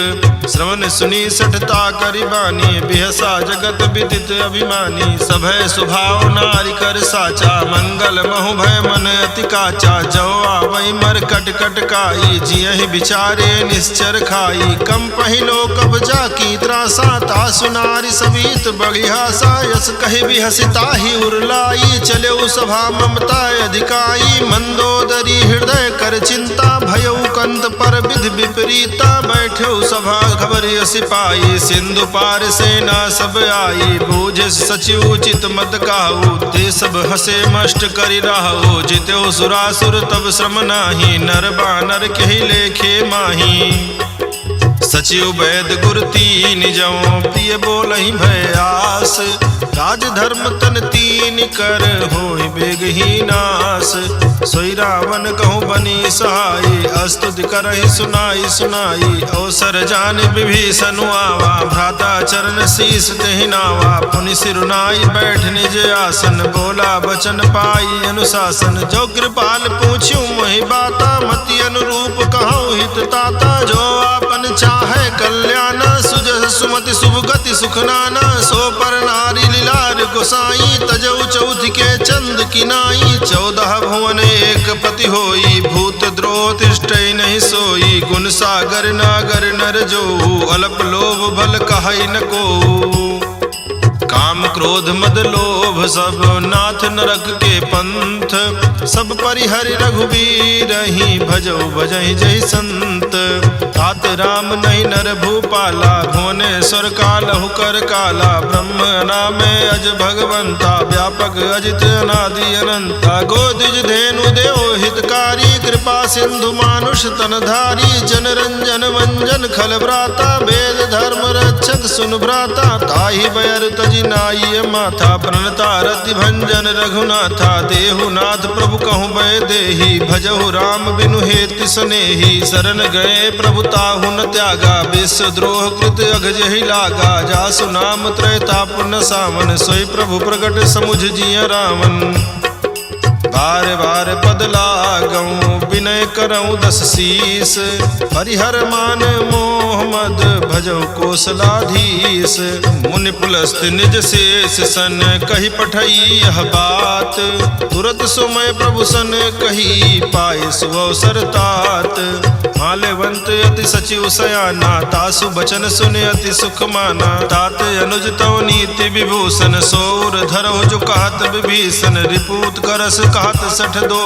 श्रवण सुनी सठता करि बानी बिहसा जगत विदित अभिमानी सभय स्वभाव नारी कर साचा मंगल महु भय मन अति काचा जो आवै मर कट कट काई जियहि विचारे निश्चर खाई कम पहिलो कब जाकी त्रासा तासु नारी सवीत बगिहासा यस कहि बिहसिता ही उरलाई चले सभा ममता अधिकाई मंदोदरी हृदय कर चिंता भयउ कंत पर विधि विपरीता बैठो सभा खबर सिपाही सिंधु पार सेना सब आई बूझ सचिव उचित मत काहू ते सब हसे मष्ट करि राहु जित्यो सुरासुर तब श्रम नाही नर बानर केहि लेखे माही सचिव वैद गुर तीन जौ प्रिय बोलहि भयास राज धर्म तन तीन कर होई बेगही नास सोई रावण कहूँ बनी सहाई अस्तुति करहि सुनाई सुनाई अवसर जान विभीषण आवा भ्राता चरण शीस तेहि नावा पुनि सिरुनाई बैठ निज आसन बोला बचन पाई अनुशासन जो कृपाल पूछ्यू मोहि बाता मति अनुरूप कहूँ हित ताता जो आपन चाहे कल्याण सुजह सुमति शुभ गति सुख नाना सो पर नारी लीलार गोसाई तजऊ चौथ के चंद किनाई 14 भुवन एक पति होई भूत द्रोह तिष्ठै नहीं सोई गुण सागर नागर नर जो अल्प लोभ भल कहै न को काम क्रोध मद लोभ सब नाथ नरक के पंथ सब परिहरि रघुबीर ही भजौ भजहि जय संत तात राम नहीं नर भूपाला भुवनेश्वर कालहु कर काला ब्रह्म नामे अज भगवंता व्यापक अजित अनादि अनंता गोदिज धेनु देव हितकारी कृपा सिंधु मानुष तनधारी जन रंजन मंजन खल भ्राता वेद धर्म रक्षक सुन भ्राता ताहि बैर तजि नाई माथा प्रणता रति भंजन रघुनाथा देहुनाथ प्रभु कहूँ बै देही भजहु राम बिनु हेति सनेही शरण गए प्रभु ताहु न त्यागा विश्व द्रोह कृत अघ जहि लागा जासु नाम त्रैताप न सावन सोई प्रभु प्रगट समुझ जिय रावण बार बार पद लागऊं विनय करऊं 10 शीस हरिहर मान मोह मद भजौ कौशलाधीश मुनि पुलस्त निज शेष सन कही पठई यह बात तुरत सुमय प्रभु सन कही पाए सुअवसर तात माल्यवंत अति सचिव सयाना तासु बचन सुने अति सुख माना तात अनुज तव नीति विभूषण सौर धरौ जो कहत विभीषण रिपूत करस कहत सठ दो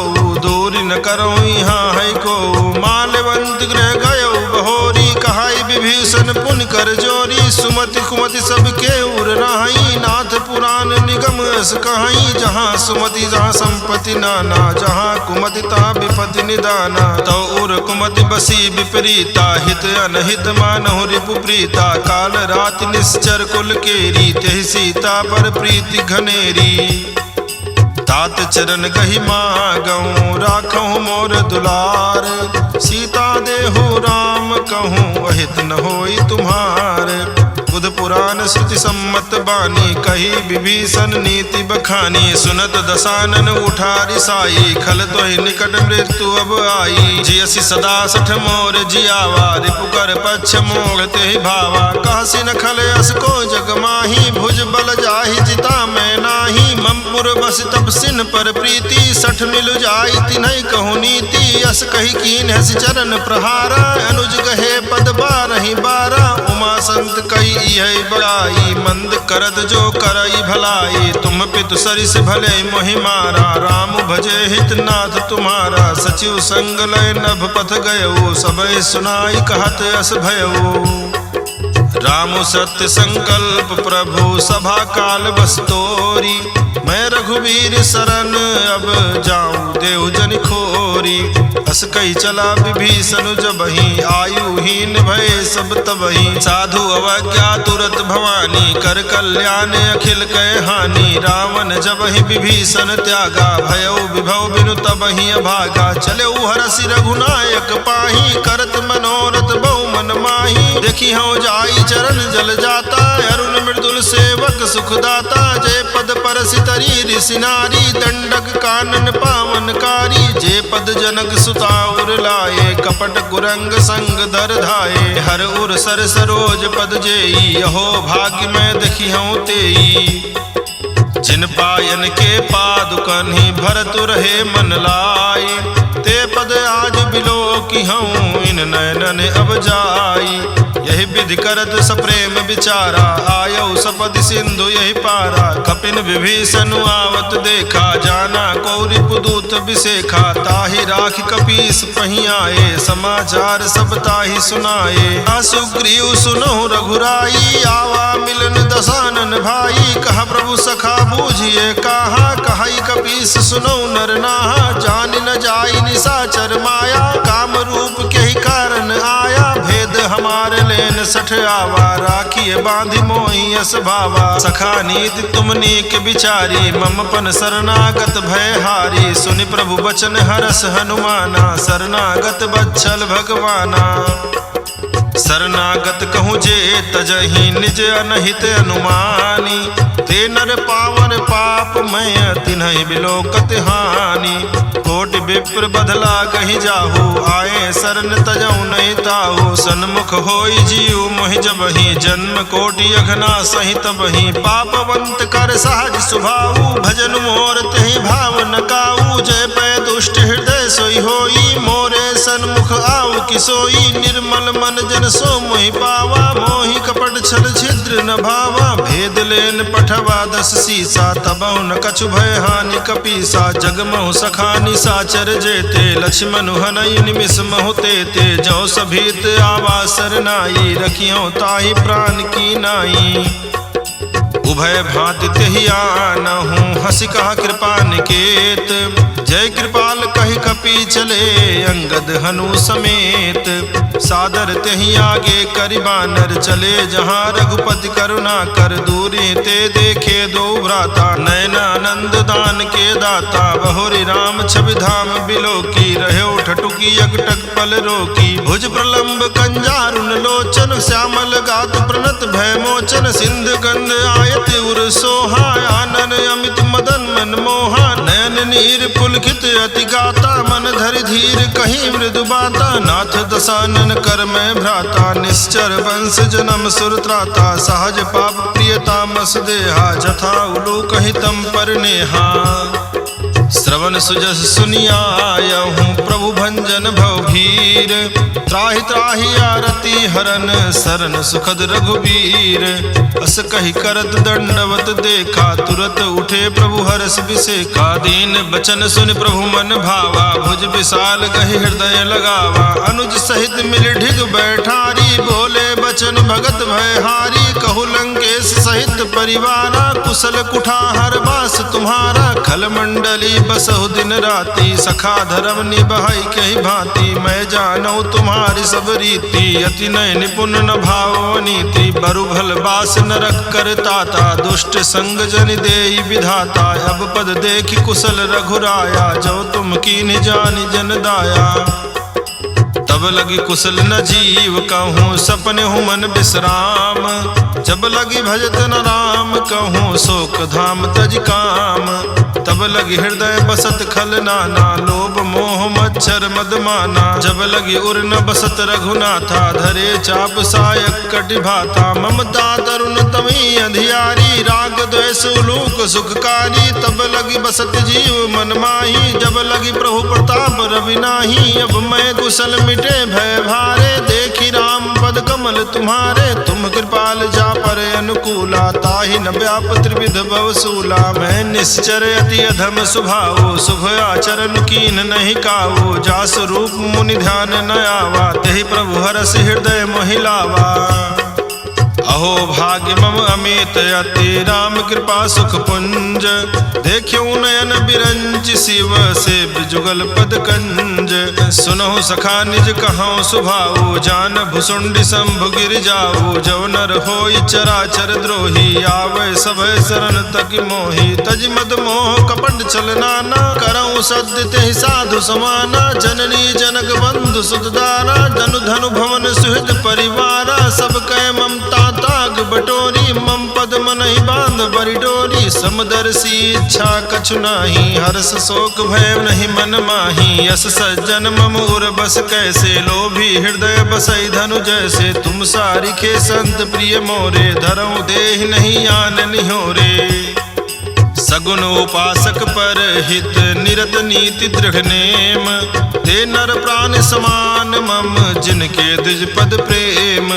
दूरी न करो यहाँ है को माल्यवंत गृह गयो बहोरी कहाई विभीषण पुन कर जोरी सुमति कुमति सबके उर रहाई नाथ पुराण निगम अस कहाई जहाँ सुमति जहाँ संपत्ति नाना जहाँ कुमति तहाँ विपत्ति निदाना तो उर कुमति बसी विपरीता हित अनहित मानहु रिपु प्रीता काल रात निश्चर कुल केरी तेहि सीता पर प्रीति घनेरी तात चरण गहि मागऊँ राखऊँ मोर दुलार। सीता देहु राम कहूँ अहित न होई तुम्हार। बुध पुराण श्रुति सम्मत बानी कही विभीषण नीति बखानी। सुनत दसानन उठा रिसाई खल तोहि निकट मृत्यु अब आई। जियसि सदा सठ मोर जियावा रिपु कर पक्ष मोह तेहि भावा। कहसि न खल अस को जग माही भुज बल जाहि जिता मैं नाही। ममपुर बस तब सिन पर प्रीति सठ मिल जाई तिन्हि कहु नीति। अस कही कीन हस चरण प्रहारा अनुज गहे पद बारहि बारा। उमा संत कही यही बड़ाई मंद करत जो करई भलाई। तुम पितु सरिस भले मोहि मारा राम भजे हित नाथ तुम्हारा। सचिव संग लय नभ पथ गयो सबय सुनाई कहत अस भयो। राम सत्य संकल्प प्रभु सभा काल बस तोरी। मैं रघुवीर शरण अब जाऊं देव जन खोरी। अस कही चला विभीषण जबहि आयुहीन भय सब तबहि। साधु अवज्ञा तुरत भवानी कर कल्याण अखिल कह हानि। रावण जबहि विभीषण त्यागा भयो विभव बिनु तबहि अभागा। चले हरसि रघुनायक पाही करत मनोरथ बहु मन माही। देखी हूँ जाई चरण जल जाता अरुण मृदुल सेवक सुखदाता। जय पद परसि तरी ऋषि नारी दंडक कानन पावनकारी। जे पद जनक सुताउर लाए कपट कुरंग संग दर धाये। हर उर सर सरोज पद जेई अहो भाग्य में देखी हूँ तेई। जिन पायन के पादुकन ही भरत रहे मन लाई। ते पद आज बिलो की हूँ इन नयनन अब जाई। यही विधि करत सप्रेम विचारा आयो सपदि सिंधु यही पारा। कपिन विभीषण आवत देखा जाना कौरि पुदूत विशेखा। ताहि राखि कपीस पही आए समाचार सब ताहि सुनाए। सुग्रीव सुनहु रघुराई आवा मिलन दसानन भाई। कहा प्रभु सखा बूझिए कहा कहाई कपीस सुनहु नर नाहा। जान न जाई निशाचर माया काम रूप के ही कारण आया। भेद हमारे लेन सठ आवा राखिए बांधि मोहि यस भावा। सखा नीति तुम नीक विचारी मम पन शरणागत भय हारी। सुनि प्रभु वचन हरस हनुमाना शरणागत बच्छल भगवाना। शरणागत कहूँ जे तजहि निज अनहित अनुमानी। ते नर पावन पाप मैं तिन्हि बिलोकत हानि। कोटि विप्र बदला गहि जाहु आए शरण तजऊ नहीं ताहु। सन्मुख होई जीव मोहि जबहि जन्म कोटि अघना सहित बहि। पापवंत कर सहज स्वभाव भजन मोर तेहि भाव न काऊ। जय पै दुष्ट हृदय सोई होई मोरे सन्मुख आऊ किसोई। निर्मल मन जन सो मोहि पावा मोहि कपट छल छिद्र न भावा। भेद लेन पठवा दस सीसा तबहु न कछु भय हानि कपीसा। जगमहु सखानि साचर जेते लक्ष्मण हनई निमिष महु तेते। जो सभीत आवा सरनाई रखियो ताहि प्राण की नाई। उभय भांति तेहि आनहु हंसी कहा कृपा निकेत। जय कृपाल कहि कपि चले अंगद हनु समेत। सादर तेहि आगे करि बानर चले जहाँ रघुपति करुणा कर। दूरी ते देखे दो भ्राता नयनानंद दान के दाता। बहुरी राम छवि धाम बिलोकी रह्यो ठटुकी अकटक पल रोकी। भुज प्रलंब कंजारुन लोचन श्यामल गात प्रणत भय मोचन। सिंध गंध आयत उर सोहा आनन अमित मदन मन मोहा। नयन नीर पुलकित अति गाता मन धरि धीर कहीं मृदु बाता। नाथ दसानन कर मैं भ्राता निश्चर वंश जन्म सुर त्राता। सहज पाप प्रियता मस देहा जथा उलू कहीं तम पर नेहा। श्रवण सुजस सुनियायहूँ प्रभु भंजन भवभीर। त्राहि त्राहि आरती हरन शरण सुखद रघुबीर। अस कही करत दंडवत देखा तुरत उठे प्रभु हरस विसेखा। दीन बचन सुन प्रभु मन भावा भुज विशाल गहि हृदय लगावा। अनुज सहित मिल ढिग बैठारी बोले बचन भगत भयहारी। कहु लंकेश सहित परिवारा कुशल कुठार बास तुम्हारा। खल मंडली बस बसहु दिन राति, सखा धर्म निभाई कही भांति, मैं जानऊ तुम्हारी सब रीति, अति नय निपुण न भाव नीति, बरु भल बास नरक करताता, दुष्ट संग जन देई विधाता, अब पद देखी कुशल रघुराया, जो तुम कीन्ह जानि जन दाया। तब लगी कुशल न जीव कहूँ, सपने हूँ मन विश्राम, जब लगी भजत न राम कहूँ, शोक धाम तज काम। तब लगी हृदय बसत खल नाना, लोभ मोह मच्छर मद माना, जब लगी उर न बसत रघुनाथा, धरे चाप सायक कटि भाता, ममता तरुण तमी अधियारी, राग द्वेष उलूक सुखकारी, तब लगी बसत जीव मन माही, जब लगी प्रभु प्रताप रवि नाही, अब मैं कुशल मिटे भय भारे, देखी राम पद कमल तुम्हारे, तुम कृपाल जा पर अनुकूला, ताहि न व्याप त्रिविध भवसूला, मैं निश्चर अति अधम स्वभावो, शुभ आचरण कीन नहीं कावो, जास रूप मुनि ध्यान न आवा, तेहि प्रभु हरस हृदय महिलावा। अहो भाग्य मम अमित अति, राम कृपा सुख पुंज, देखियो नयन बिरंज, शिव से जुगल पद कंज, सुनहु सखा निज कहूँ सुभाऊ, जान भुसुंडी शंभु गिर जाऊ, जव नर होई चराचर द्रोही, आवे सभय शरण तक मोही, तज मद मोह कपट चलनाना, करऊँ सद्य तेहि साधु समाना, जननी जनक बंधु सुतदारा, धनु धनु भवन सुहृद परिवारा, सब कह ममता ताग बटोरी, मम पद मनहि बांध बरि डोरी, समदर्शी इच्छा कछु नाही, हर्ष शोक भय नहीं मन माही, यस सज्जन मम उर बस कैसे, लोभी हृदय बसई धनु जैसे, तुम सारिखे संत प्रिय मोरे, धरऊँ देहि नहीं आन निहोरे। सगुन उपासक पर हित, निरत नीति दृढ़ नेम, ते नर प्राण समान मम, जिनके द्विज पद प्रेम,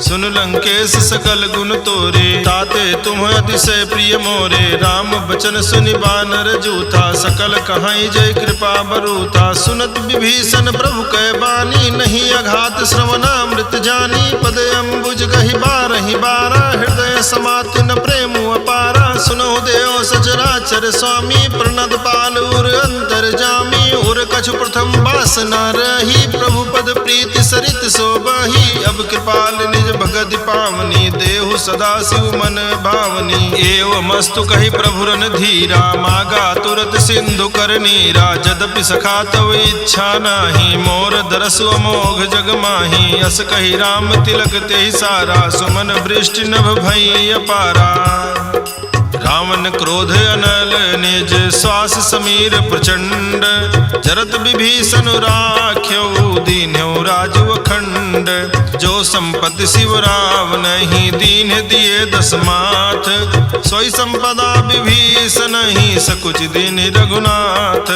सुन लंकेश सकल गुण तोरे, ताते तुम अतिशय प्रिय मोरे, राम बचन सुनि बानर जूथा, सकल कहाई जय कृपा बरूथा, सुनत विभीषण प्रभु कै बानी, नहीं अघात श्रवणामृत जानी, पद अम्बुज गहि बारहि बारा, हृदय समाति न प्रेम अपारा, सुनहु देव सचराचर स्वामी, प्रणद पाल उर अंतर जामी, उर कछु प्रथम बास न रही, प्रभु पद प्रीति सरित सोबही, अब कृपाल निज भगत पावनी, देहु सदा शिव मन भावनी, एव मस्तु कही प्रभु रन धीरा, मागा तुरत सिंधु कर नीरा, जदपि सखा तव इच्छा नाही, मोर दरसु अमोघ जग माही, अस कही राम तिलक तेहि सारा, सुमन वृष्टि नभ भई अपारा। रावण क्रोध अनल निज, श्वास समीर प्रचंड, जरत विभीषण राख्यो, दीन्यो राजु अखंड, जो संपत्ति शिव राव नहीं, दीन दिए दस माथ, सोई संपदा विभीषण नहीं, सकुच दीन रघुनाथ,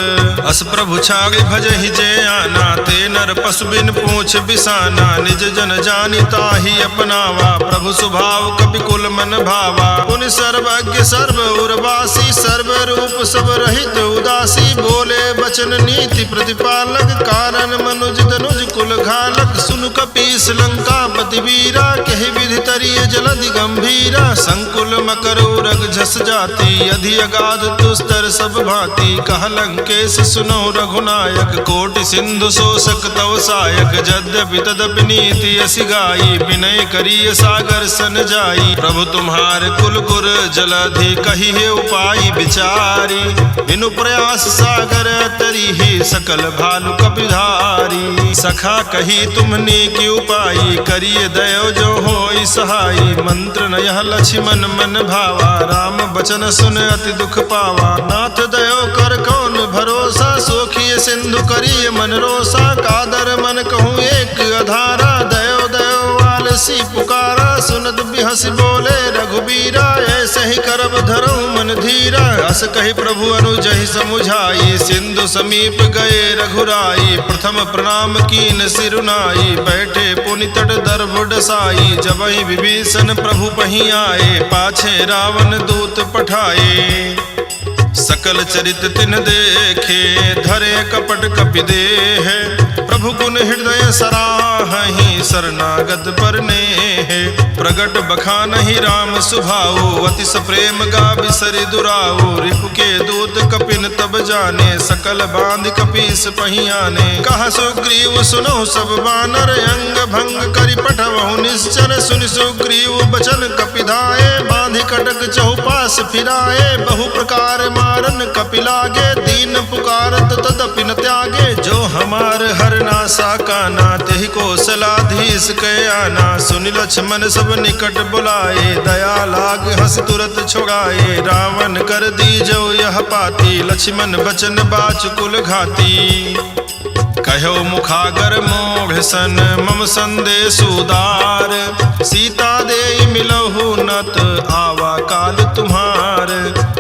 अस प्रभु छागे भजहि जय आना, ते नर पशु बिन पूछ बिसाना, निज जन जानि ताहि अपनावा, प्रभु स्वभाव कपिकुल मन भावा, पुनि सर्वज्ञ सर्व उर्वासी, सर्व रूप सब रहित उदासी, बोले बचन नीति प्रतिपालक, कारण मनुज धनुज कुल घालक, सुनु कपीस लंकापति वीरा, कहि विधि तरिय जलधि गंभीरा, संकुल मकर उरग झस जाति, अधि अगाध दुस्तर सब भांति, कह लंकेश सुनो रघुनायक, कोटि सिंधु शोषक तव सायक, यद्यपि तदपि नीति असि गाई, विनय करिय सागर सन जाई, प्रभु तुम्हार कुल गुर जलधि, कही है उपाय विचारी, बिनु प्रयास सागर तरी ही, सकल भालु कपिधारी, सखा कही तुमने की उपाय, करिए दयो जो होई सहाई, मंत्र न यह लक्ष्मण मन भावा, राम बचन सुन अति दुख पावा, नाथ दयो कर कौन भरोसा, सोखिए सिंधु करिए मन रोसा, कादर मन कहूँ एक अधारा, दयो दयो आलसी पुकारा, सुनत बिहस बोले रघुबीरा, ऐसे ही करब धरऊँ मन धीरा, अस कही प्रभु अनुजहि समुझाई, सिंधु समीप गए रघुराई, प्रथम प्रणाम कीन सिरुनाई, बैठे पुनि तट दर्भ डसाई, जबहि विभीषण प्रभु पही आए, पाछे रावण दूत पठाए, सकल चरित तिन देखे, धरे कपट कपि देह, प्रभु गुण हृदय सराहहि, शरणागत पर नेह। प्रगट बखानहि राम सुभाऊ अति सप्रेम गा बिसरि दुराऊ। रिपु के दूत कपिन तब जाने सकल बांध कपीस पहियाने। कहा सुग्रीव सुनो सब बानर अंग भंग करि पठवहु निश्चर। सुनि सुग्रीव बचन कपिधाए बांधि कटक चहुपास फिराए। बहु प्रकार मारन कपि लागे दीन पुकारत तदपि न त्यागे। जो हमार हरनासा काना तेहि कौशलाधीश कै आना। सुनि लक्ष्मण सब निकट बुलाए दया लाग हस तुरत छुड़ाए। रावण कर दीजो यह पाती लक्ष्मण बचन बाचकुल घाती। कहो मुखागर मोढ़ सन मम संदेश उदार। सीता दे मिलहु नत आवा काल तुम्हार।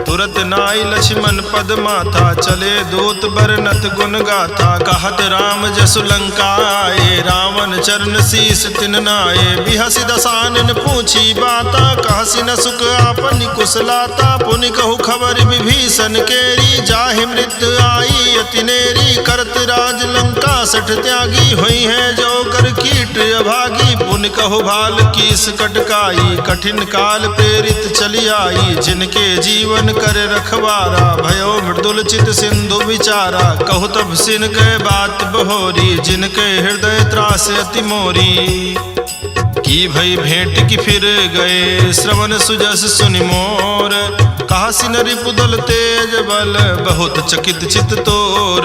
तुरत नाई लक्ष्मण पद माथा चले दूत बरनत गुण गाथा। कहत राम जसु लंका आए रावण चरण शीस तिन नाये। बिहसि दसानन पूछी बाता कहसि न सुख आपन कुशलाता। पुनि कहु खबर विभीषण केरी जाहि मृत्यु आई अति नेरी। करत राज लंका सठ त्यागी हुई है जो कर कीट अभागी। पुनि कहु भाल कीस कटकाई कठिन काल प्रेरित चली आई। जिनके जीवन कर रखवारा भयो मृदुल चित सिंधु विचारा। कहु तब सिन गए बात बहोरी जिनके हृदय त्रास अति मोरी। की भई भेंट की फिर गए श्रवण सुजस सुनि मोर। कहासि न रिपुदल तेज बल बहुत चकित चित तोर।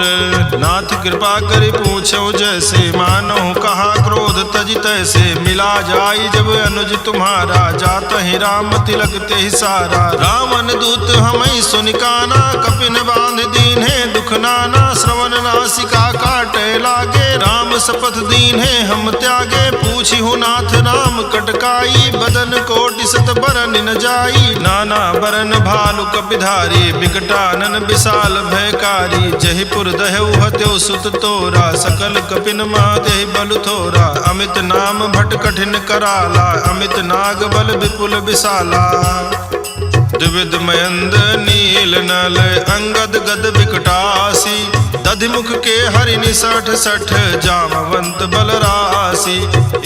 नाथ कृपा करि पूछो जैसे मानो कहा क्रोध तज तैसे। मिला जाई जब अनुज तुम्हारा जात ही राम तिलक ते सारा। रावण दूत हमें सुनिकाना कपिन बांध दीन है दुख नाना। श्रवण नासिका काटे लागे राम शपथ दीन है हम त्यागे। पूछी हूँ नाथ राम कटकाई बदन कोटि सत बरन न जाई। नाना बरन भालु कपिधारी बिकटानन विशाल भयकारी। जहिपुर दहु हत्यो सुत तोरा सकल कपिन माते बल थोरा। अमित नाम भट कठिन कराला अमित नाग बल विपुल विशाला। द्विविध मयंद नील नल अंगद गद बिकटासी। दधिमुख के हरिनि सठ सठ जामवंत बलरासी।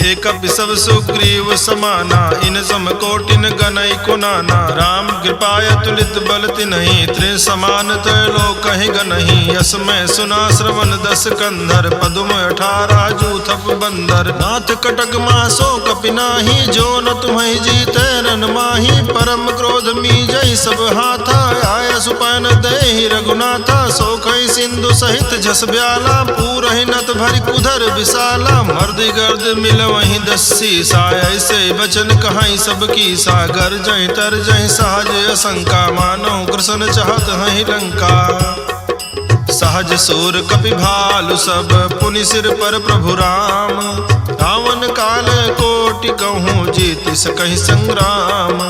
एक सब सुग्रीव समाना इन सम कोटिन गनई कुनाना। राम कृपाय तुलित बल तिन्हि त्रि समान त्रैलोक कहि गनहि। यस मैं सुना श्रवण दस कंधर पदुम 18 जूथप बंदर। नाथ कटक मासो कपि नाही जो न तुम्हि जीते रन माही। परम क्रोध मी जय सब हाथा आय सुपन देहि रघुनाथा। सोखई सिंधु सहित जस ब्याला पूरहि नत भरि कुधर विशाला। मर्द गर्द मिल वहीं दस्सी सा ऐसे बचन कहाई सब की सा। गर जय तर जय सहज असंका मानो कृष्ण चाहत हहि लंका। सहज सूर कपि भालु सब पुनि सिर पर प्रभु राम। रावण काल कोटि कहूँ जीत सकहि संग्राम।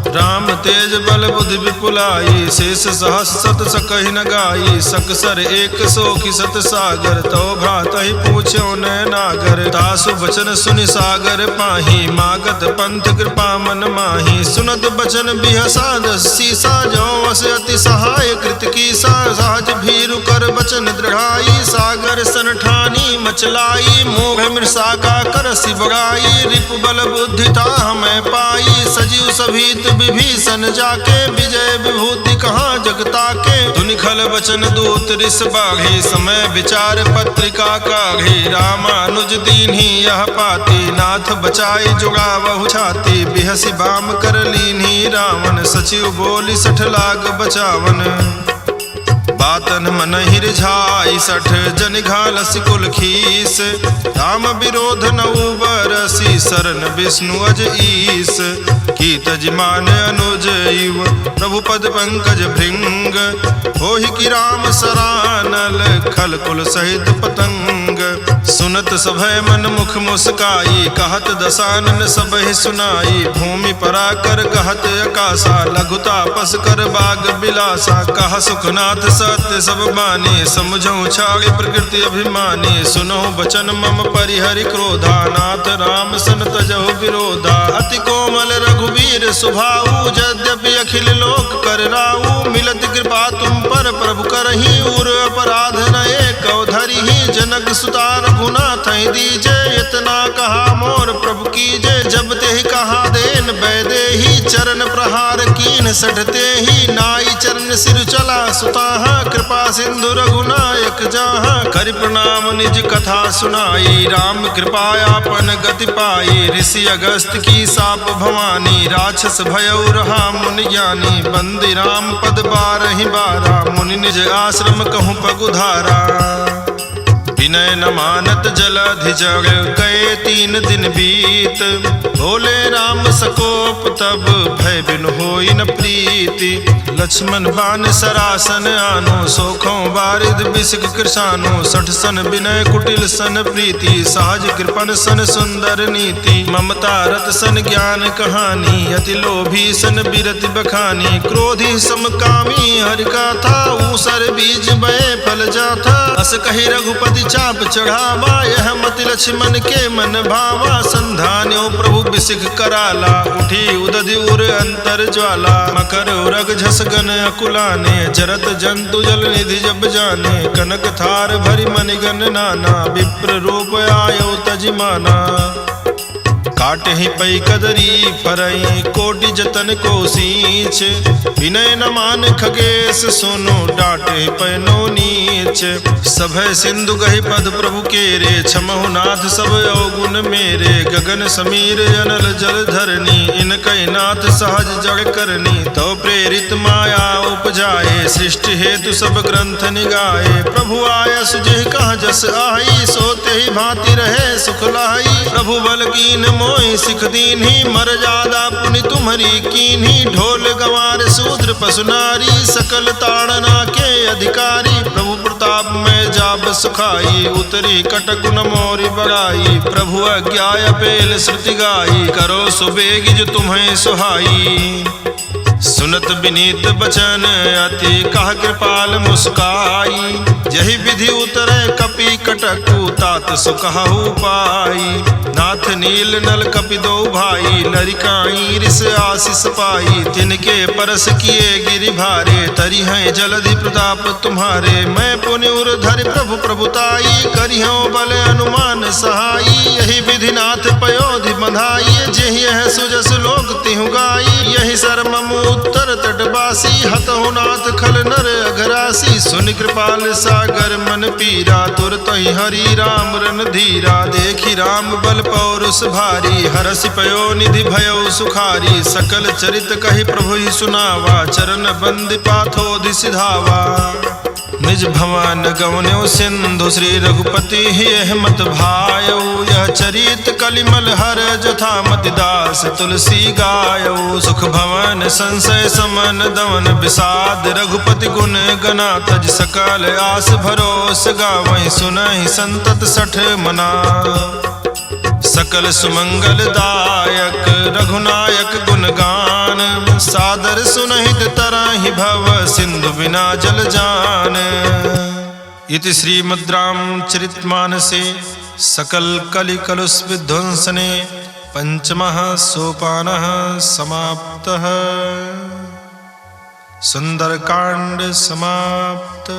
राम तेज बल बुद्धि विपुलाई शेष सहस सत सकहि न गाई। सकसर एक सोखि सत सागर तो भ्रातहि पूछो न नागर। तासु बचन सुनि सागर पाही मागत पंथ कृपा मन माही। सुनत बचन बिहसा दस्सी सा जो वस अति सहाय कृत की सा। सहज भीरु कर बचन दृढ़ाई सागर सन ठानी मचलाई। मोघ मृषा का करसि बड़ाई रिपु बल बुद्धि था हमें पाई। सजीव सभीत विभीषण जाके विजय विभूति कहाँ जगता के। धुनि खल बचन दूत रिस बाघी समय विचार पत्रिका काढ़ी। रामानुज दीन्ही यह पाती नाथ बचाई जुगावहु छाती। बिहसि बाम कर लीन्ही रावण सचिव बोली सठ लाग बचावन। बातन मन हिरझाई सठ जन घालसि कुल खीस। राम विरोध नऊ बरसी शरण विष्णु अज ईस। की तजमान अनुज इव प्रभु पद पंकज भृंग। होहि की राम सरानल खल कुल सहित पतंग। सुनत सभय मन मुख मुस्काई कहत दसानन सबहि सुनाई। भूमि पराकर कहत आकाशा लघुता पस कर बाग बिलासा। कह सुखनाथ सत्य सब बानी समझो छाड़ी प्रकृति अभिमानी। सुनो बचन मम परिहरि क्रोधा नाथ राम सन तजहु विरोधा। अति कोमल रघुवीर सुभाऊ यद्यपि अखिल लोक कर राऊ। मिलत कृपा तुम पर प्रभु करही उर अपराध न एक धरिही। जनक सुतार रघुनाथ दीजे, इतना कहा मोर प्रभु कीजे। जब ते कहा देन बैदेही, चरण प्रहार कीन सटते ही। नाई चरण सिर चला सुताहा, कृपा सिंधु रघुनायक जाहा। कर प्रणाम निज कथा सुनाई, राम कृपायापन गति पाई। ऋषि अगस्त की साप भवानी, राक्षस भयउ रहा मुनि ज्ञानी। बंदी राम पद बारहि बारा, मुनि निज आश्रम कहूँ पगुधारा। विनय न मानत जलधि जग, गए 3 दिन बीत। बोले राम सकोप तब, भय बिनु होई न प्रीति। लक्ष्मण बान सरासन आनो, सोखों बारिद बिसिक कृशानो। 60 सन विनय कुटिल सन प्रीति, सहज कृपन सन सुंदर नीति। ममता रत सन ज्ञान कहानी, अति लोभी सन बिरति बखानी। क्रोधी समकामी हरि कथा, ऊसर बीज बये फल जाथा। अस कही रघुपति चाप चढ़ावा, यह मति लक्ष्मण के मन भावा। संधान्यो प्रभु बिसिख कराला, उठी उदधि उर अंतर ज्वाला। मकर उरग झस गन अकुलाने, जरत जंतु जल निधि जब जाने। कनक थार भरि मणिगण नाना, विप्र रूप आयो तजिमाना। काटे ही पै कदरी फरई, कोटि जतन को सींच। विनय न मान खगेश सुनो, डांटे पैनो नीच। सभय सिंधु गहि पद प्रभु केरे, क्षमहु नाथ सब अवगुण मेरे। गगन समीर अनल जल धरनी, इनकै नाथ सहज जड़ करनी। तो प्रेरित माया उपजाए, सृष्टि हेतु सब ग्रंथ निगाए। प्रभु आयस जिह कह जस आई, सोते ही भांति रहे सुख लाई। प्रभु बल कीन मोहि सिख दीन्ही, मर्यादा पुनि तुम्हरी कीन्ही। ढोल गंवार शूद्र पशु नारी, सकल ताड़ना के अधिकारी। प्रभु प्रताप में जाब सुखाई, उतरी कटक न मोरी बड़ाई। प्रभु अज्ञाय पेल श्रुति गाई, करो सुबेग जो तुम्हें सुहाई। सुनत विनीत बचन अति, कह कृपाल मुस्काई। यही विधि उतरे कपि कटकु, तात सुकहु पाई। नाथ नील नल कपि दो भाई, लरिकाई रिस आशीष पाई। तिनके परस किए गिरि भारे, तरी हैं जलधि प्रताप तुम्हारे। मैं पुनि उर धरि प्रभु प्रभुताई, करिहु बल अनुमान सहाई। यही विधि नाथ पयोधि बंधाई, जेहि यह सुजस लोक तिहु गाई। यही सरमम उत्तर तटवासी, हतहु नाथ खल नर अघरासी। सुनि कृपाल सागर मन पीरा, तुरत ही हरि राम रन धीरा। देखी राम बल पौरुष भारी, हरसि पयो निधि भयो सुखारी। सकल चरित कहि प्रभु ही सुनावा, चरण बंद पाथोधि सिधावा। निज भवन गवन्यो सिंधु, श्री रघुपति ही मत भायो। यह चरित कलिमल हर जथा, मति दास तुलसी गायो। सुख भवन संशय समन दवन, विषाद रघुपति गुण गना। तज सकल आस भरोस गावहि, सुनहि संतत सठ मना। सकल सुमंगल दायक रघुनायक गुणगान, सादर सुनहित तरहि भव सिंधु बिना जल जान। इति श्रीमद् रामचरितमानसे सकल कलि कलुष विध्वंसने पंचमः सोपानः समाप्तः। सुंदरकांड समाप्त।